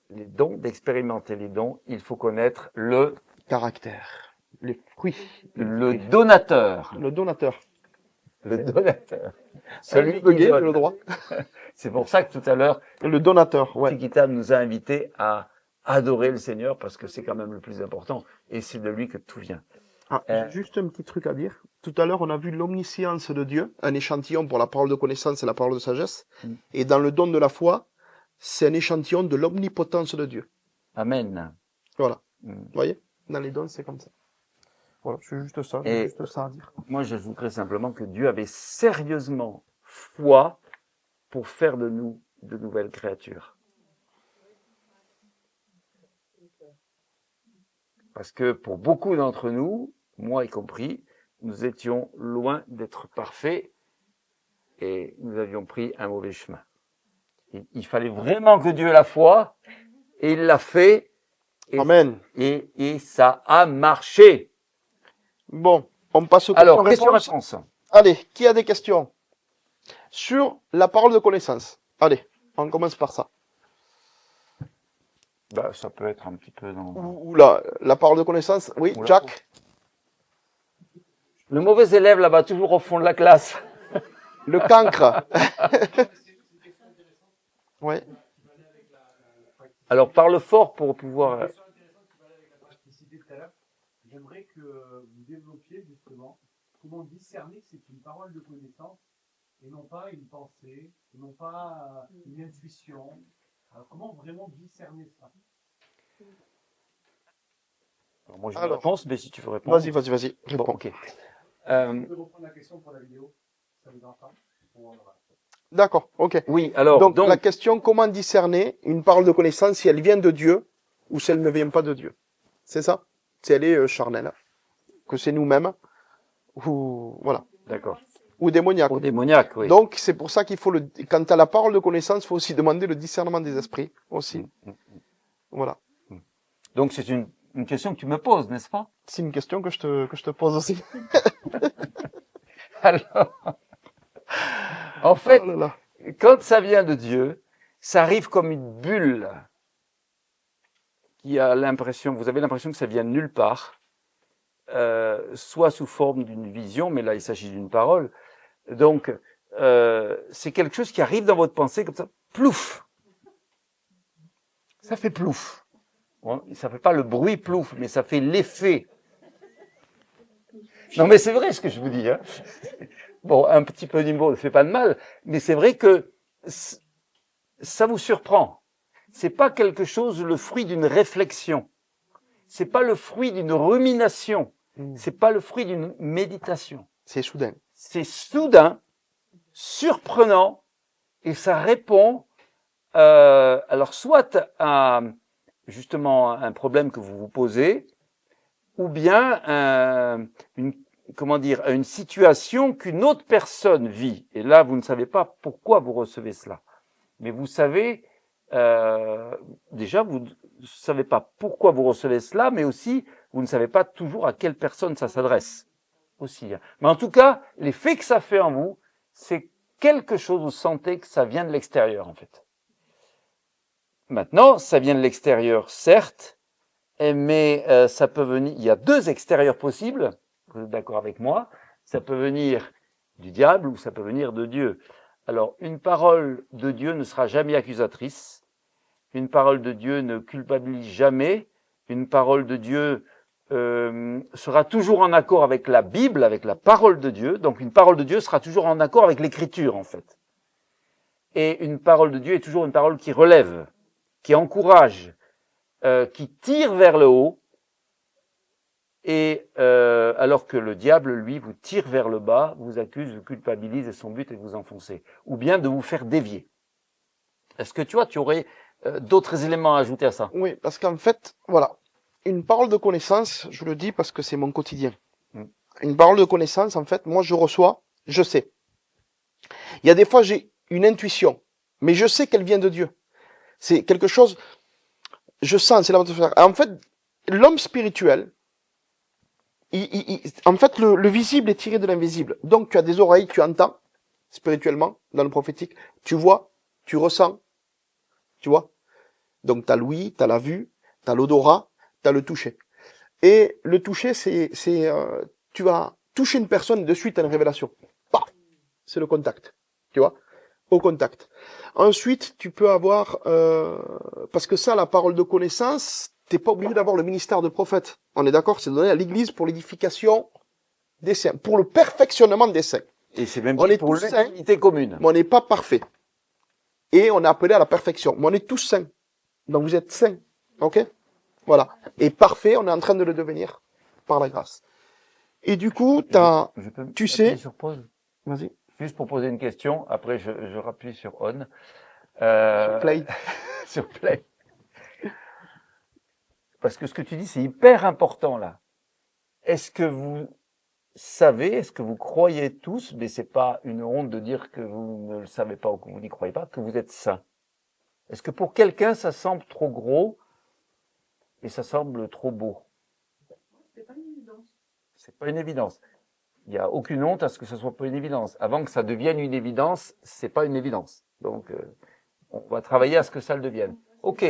les dons, d'expérimenter les dons, il faut connaître le Caractère, les fruits, le donateur. le donateur. Le donateur. Celui Celui qui qui donne. le droit. C'est pour ça que tout à l'heure, Le donateur, ouais. Tikita nous a invités à adorer le Seigneur parce que c'est quand même le plus important et c'est de lui que tout vient. Ah, j'ai juste un petit truc à dire. Tout à l'heure, on a vu l'omniscience de Dieu, un échantillon pour la parole de connaissance et la parole de sagesse. Et dans le don de la foi, c'est un échantillon de l'omnipotence de Dieu. Amen. Voilà. Vous voyez? Dans les dons, c'est comme ça. Voilà, c'est juste ça. J'ai juste ça à dire. Moi, j'ajouterais simplement que Dieu avait sérieusement foi pour faire de nous de nouvelles créatures. Parce que pour beaucoup d'entre nous, moi y compris, nous étions loin d'être parfaits et nous avions pris un mauvais chemin. Il fallait vraiment que Dieu ait la foi et il l'a fait Amen. et ça a marché. Bon, on passe aux Alors, questions-réponses. question-réponse. Allez, qui a des questions sur la parole de connaissance? Allez, on commence par ça. Bah, ça peut être un petit peu dans... Ou la parole de connaissance. Oui, Oula. Jack. Le mauvais élève là-bas, toujours au fond de la classe. Le cancre. Oui. Alors, parle fort pour pouvoir... Une question intéressante qui va avec la praticité tout à l'heure. J'aimerais que vous développiez justement comment discerner que c'est une parole de connaissance et non pas une pensée, et non pas une intuition. Alors, comment vraiment discerner ça? Alors, moi, je Alors. réponse, mais si tu veux répondre... Vas-y. Bon, Réponds. ok. Vous pouvez reprendre la question pour la vidéo, ça vous dérange pas? Voilà. D'accord, ok. Oui, alors... Donc, la question, comment discerner une parole de connaissance si elle vient de Dieu ou si elle ne vient pas de Dieu? C'est ça? Si elle est charnelle. Que c'est nous-mêmes ou, voilà. D'accord. Ou démoniaque. Pour démoniaque, oui. Donc, c'est pour ça qu'il faut quant à la parole de connaissance, il faut aussi demander le discernement des esprits aussi. Voilà. Donc, c'est une question que tu me poses, n'est-ce pas? C'est une question que je te pose aussi. Alors, en fait, Oh là là. quand ça vient de Dieu, ça arrive comme une bulle qui a l'impression, vous avez l'impression que ça vient de nulle part, soit sous forme d'une vision, mais là il s'agit d'une parole. Donc, c'est quelque chose qui arrive dans votre pensée comme ça, plouf. Ça fait plouf. Bon, ça fait pas le bruit plouf, mais ça fait l'effet. Non, mais c'est vrai ce que je vous dis. Hein. Bon, un petit peu d'humour ne fait pas de mal, mais c'est vrai que ça vous surprend. C'est pas quelque chose, le fruit d'une réflexion. C'est pas le fruit d'une rumination. C'est pas le fruit d'une méditation. C'est soudain. C'est soudain, surprenant, et ça répond, alors soit à justement un problème que vous vous posez, ou bien à une situation qu'une autre personne vit. Et là, vous ne savez pas pourquoi vous recevez cela. Mais vous savez, déjà, vous ne savez pas pourquoi vous recevez cela, mais aussi, vous ne savez pas toujours à quelle personne ça s'adresse. Aussi. Mais en tout cas, l'effet que ça fait en vous, c'est quelque chose, vous sentez que ça vient de l'extérieur, en fait. Maintenant, ça vient de l'extérieur, certes, mais ça peut venir, il y a deux extérieurs possibles, vous êtes d'accord avec moi, ça peut venir du diable ou ça peut venir de Dieu. Alors, une parole de Dieu ne sera jamais accusatrice, une parole de Dieu ne culpabilise jamais, une parole de Dieu sera toujours en accord avec la Bible, avec la parole de Dieu, donc une parole de Dieu sera toujours en accord avec l'Écriture, en fait. Et une parole de Dieu est toujours une parole qui relève, qui encourage, qui tire vers le haut, et alors que le diable, lui, vous tire vers le bas, vous accuse, vous culpabilise, et son but est de vous enfoncer, ou bien de vous faire dévier. Est-ce que tu aurais d'autres éléments à ajouter à ça? Oui, parce qu'en fait, voilà, une parole de connaissance, je le dis parce que c'est mon quotidien. Une parole de connaissance, en fait, moi je reçois, je sais. Il y a des fois j'ai une intuition, mais je sais qu'elle vient de Dieu. C'est quelque chose, je sens, c'est la en fait, l'homme spirituel, en fait, le visible est tiré de l'invisible. Donc, tu as des oreilles, tu entends, spirituellement, dans le prophétique. Tu vois, tu ressens, tu vois. Donc, t'as l'ouïe, t'as la vue, t'as l'odorat, t'as le toucher. Et le toucher, tu vas toucher une personne et de suite, t'as une révélation. Paf! C'est le contact, tu vois. Au contact. Ensuite, tu peux avoir, parce que ça, la parole de connaissance, t'es pas obligé d'avoir le ministère de prophète. On est d'accord, c'est donné à l'Église pour l'édification des saints, pour le perfectionnement des saints. Et c'est même On est pour tous saints, l'utilité commune. mais on n'est pas parfait. Et on est appelé à la perfection. Mais on est tous saints. Donc vous êtes saints. Ok? Voilà. Et parfait, on est en train de le devenir par la grâce. Et du coup, tu sais. Sur pause. Vas-y. Juste pour poser une question, après je rappuie sur on. Play. Sur play. parce que ce que tu dis, c'est hyper important là. Est-ce que vous savez, est-ce que vous croyez tous, mais c'est pas une honte de dire que vous ne le savez pas ou que vous n'y croyez pas, que vous êtes saints? Est-ce que pour quelqu'un, ça semble trop gros et ça semble trop beau? C'est pas une évidence. C'est pas une évidence. Il n'y a aucune honte à ce que ce soit pas une évidence. Avant que ça devienne une évidence, c'est pas une évidence. Donc, on va travailler à ce que ça le devienne. Ok.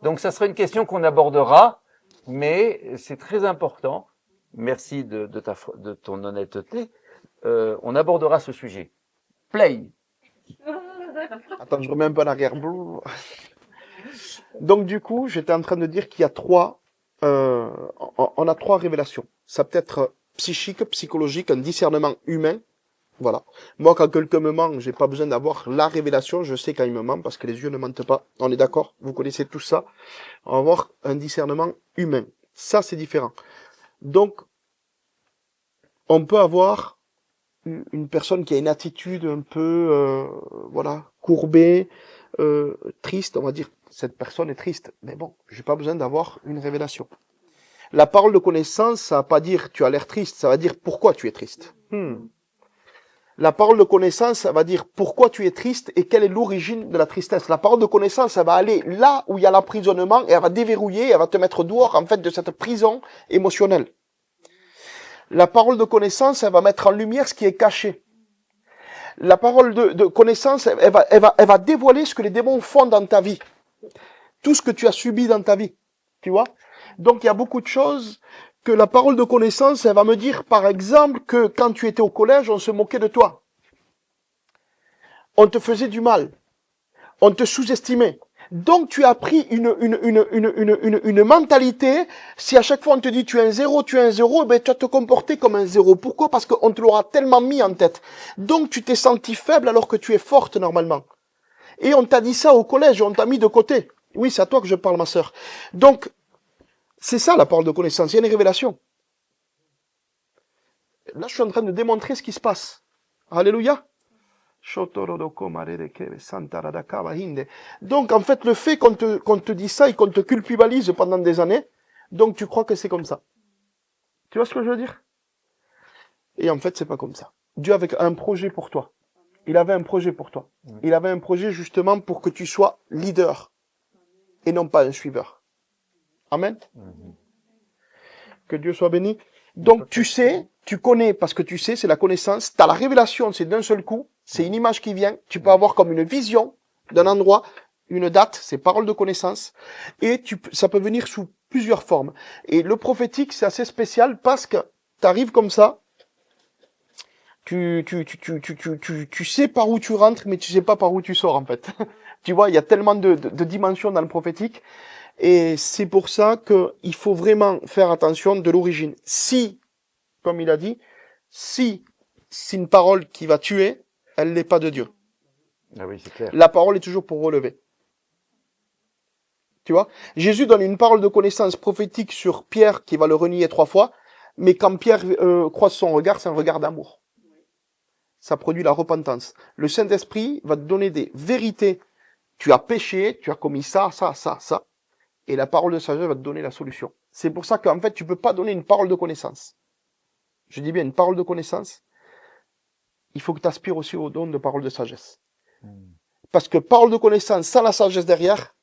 Donc, ça sera une question qu'on abordera, mais c'est très important. Merci de ton honnêteté. On abordera ce sujet. Play. Attends, je remets un peu en arrière. Donc du coup, j'étais en train de dire qu'il y a on a trois révélations. Ça peut être psychique, psychologique, un discernement humain. Voilà. Moi, quand quelqu'un me ment, j'ai pas besoin d'avoir la révélation. Je sais quand il me ment parce que les yeux ne mentent pas. On est d'accord? Vous connaissez tout ça. On va avoir un discernement humain. Ça, c'est différent. Donc, on peut avoir une personne qui a une attitude un peu, voilà, courbée, triste. On va dire, cette personne est triste. Mais bon, j'ai pas besoin d'avoir une révélation. La parole de connaissance, ça va pas dire tu as l'air triste, ça va dire pourquoi tu es triste. La parole de connaissance, ça va dire pourquoi tu es triste et quelle est l'origine de la tristesse. La parole de connaissance, ça va aller là où il y a l'emprisonnement et elle va déverrouiller, elle va te mettre dehors, en fait, de cette prison émotionnelle. La parole de connaissance, elle va mettre en lumière ce qui est caché. La parole de connaissance, elle va dévoiler ce que les démons font dans ta vie. Tout ce que tu as subi dans ta vie. Tu vois? Donc, il y a beaucoup de choses que la parole de connaissance, elle va me dire, par exemple, que quand tu étais au collège, on se moquait de toi. On te faisait du mal. On te sous-estimait. Donc, tu as pris une mentalité. Si à chaque fois on te dit tu es un zéro, ben, tu vas te comporter comme un zéro. Pourquoi? Parce qu'on te l'aura tellement mis en tête. Donc, tu t'es senti faible alors que tu es forte normalement. Et on t'a dit ça au collège, on t'a mis de côté. Oui, c'est à toi que je parle, ma sœur. Donc, c'est ça la parole de connaissance. Il y a une révélation. Là, je suis en train de démontrer ce qui se passe. Alléluia. Donc, en fait, le fait qu'on te dit ça et qu'on te culpabilise pendant des années, donc tu crois que c'est comme ça. Tu vois ce que je veux dire? Et en fait, c'est pas comme ça. Dieu avait un projet pour toi. Il avait un projet pour toi. Il avait un projet justement pour que tu sois leader et non pas un suiveur. Amen. Que Dieu soit béni. Donc, tu sais, tu connais, parce que tu sais, c'est la connaissance. T'as la révélation, c'est d'un seul coup. C'est une image qui vient. Tu peux avoir comme une vision d'un endroit, une date, c'est parole de connaissance. Et ça peut venir sous plusieurs formes. Et le prophétique, c'est assez spécial parce que t'arrives comme ça. Tu sais par où tu rentres, mais tu sais pas par où tu sors, en fait. Tu vois, il y a tellement de dimensions dans le prophétique. Et c'est pour ça qu'il faut vraiment faire attention de l'origine. Si, comme il a dit, si c'est une parole qui va tuer, elle n'est pas de Dieu. Ah oui, c'est clair. La parole est toujours pour relever. Tu vois? Jésus donne une parole de connaissance prophétique sur Pierre qui va le renier 3 fois, mais quand Pierre croise son regard, c'est un regard d'amour. Ça produit la repentance. Le Saint-Esprit va te donner des vérités. Tu as péché, tu as commis ça, ça, ça, ça. Et la parole de sagesse va te donner la solution. C'est pour ça qu'en fait, tu peux pas donner une parole de connaissance. Je dis bien une parole de connaissance. Il faut que tu aspires aussi au don de parole de sagesse. Parce que parole de connaissance sans la sagesse derrière,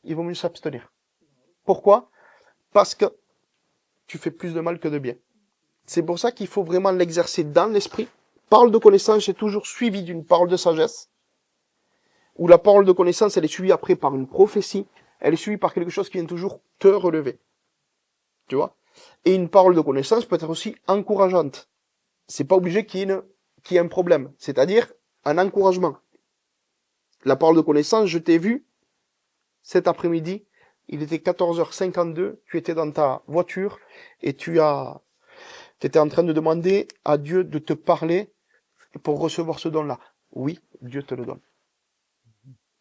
il vaut mieux s'abstenir. Pourquoi? Parce que tu fais plus de mal que de bien. C'est pour ça qu'il faut vraiment l'exercer dans l'esprit. Parole de connaissance est toujours suivie d'une parole de sagesse. Où la parole de connaissance, elle est suivie après par une prophétie. Elle est suivie par quelque chose qui vient toujours te relever. Tu vois? Et une parole de connaissance peut être aussi encourageante. C'est pas obligé qu'il y ait un problème. C'est-à-dire un encouragement. La parole de connaissance, je t'ai vu cet après-midi, il était 14h52, tu étais dans ta voiture et tu étais en train de demander à Dieu de te parler pour recevoir ce don-là. Oui, Dieu te le donne.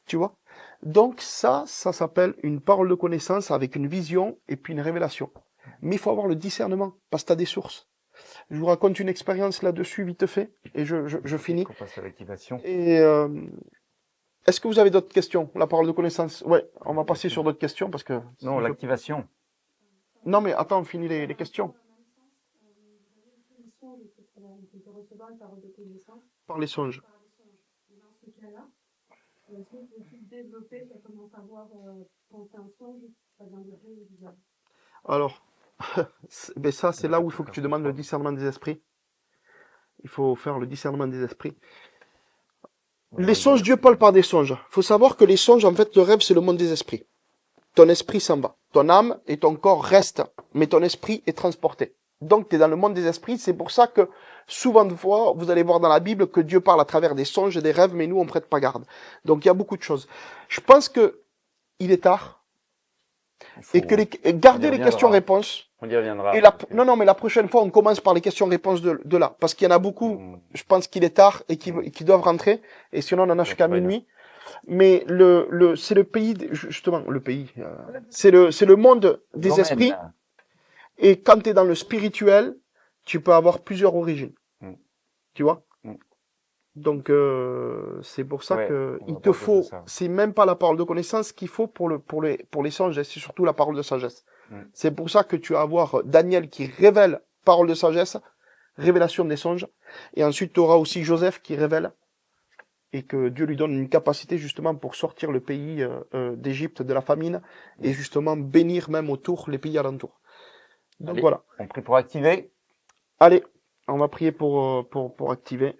Tu vois? Donc ça s'appelle une parole de connaissance avec une vision et puis une révélation. Mais il faut avoir le discernement, parce que tu as des sources. Je vous raconte une expérience là-dessus, vite fait, et je finis. On passe à l'activation. Et est-ce que vous avez d'autres questions? La parole de connaissance. Ouais, on va passer sur d'autres questions parce que... Non, l'activation. Non, mais attends, on finit les questions. Par les songes. Dans ce cas-là, est-ce qu'on peut plus développer, ça commence à voir penser un songe, ça viendrait évidemment. Alors, ben ça, c'est là où il faut que tu demandes le discernement des esprits. Il faut faire le discernement des esprits. Les songes, Dieu parle par des songes. Il faut savoir que les songes, en fait, le rêve, c'est le monde des esprits. Ton esprit s'en va. Ton âme et ton corps restent, mais ton esprit est transporté. Donc, tu es dans le monde des esprits. C'est pour ça que, souvent de fois, vous allez voir dans la Bible que Dieu parle à travers des songes et des rêves, mais nous, on prête pas garde. Donc, il y a beaucoup de choses. Je pense que il est tard. Et que gardez les questions-réponses. On y reviendra. Et non, mais la prochaine fois, on commence par les questions-réponses de là. Parce qu'il y en a beaucoup, je pense qu'il est tard et qui doivent rentrer. Et sinon, on en a jusqu'à minuit. Mais c'est le pays, justement, le pays. C'est le monde des esprits. Et quand tu es dans le spirituel, tu peux avoir plusieurs origines. Tu vois? Donc, c'est pour ça que il te faut, c'est même pas la parole de connaissance qu'il faut pour les songes, c'est surtout la parole de sagesse. C'est pour ça que tu vas avoir Daniel qui révèle parole de sagesse, révélation des songes, et ensuite tu auras aussi Joseph qui révèle, et que Dieu lui donne une capacité justement pour sortir le pays d'Égypte de la famine, et justement bénir même autour les pays alentours. Donc allez, voilà. On prie pour activer. Allez, on va prier pour activer.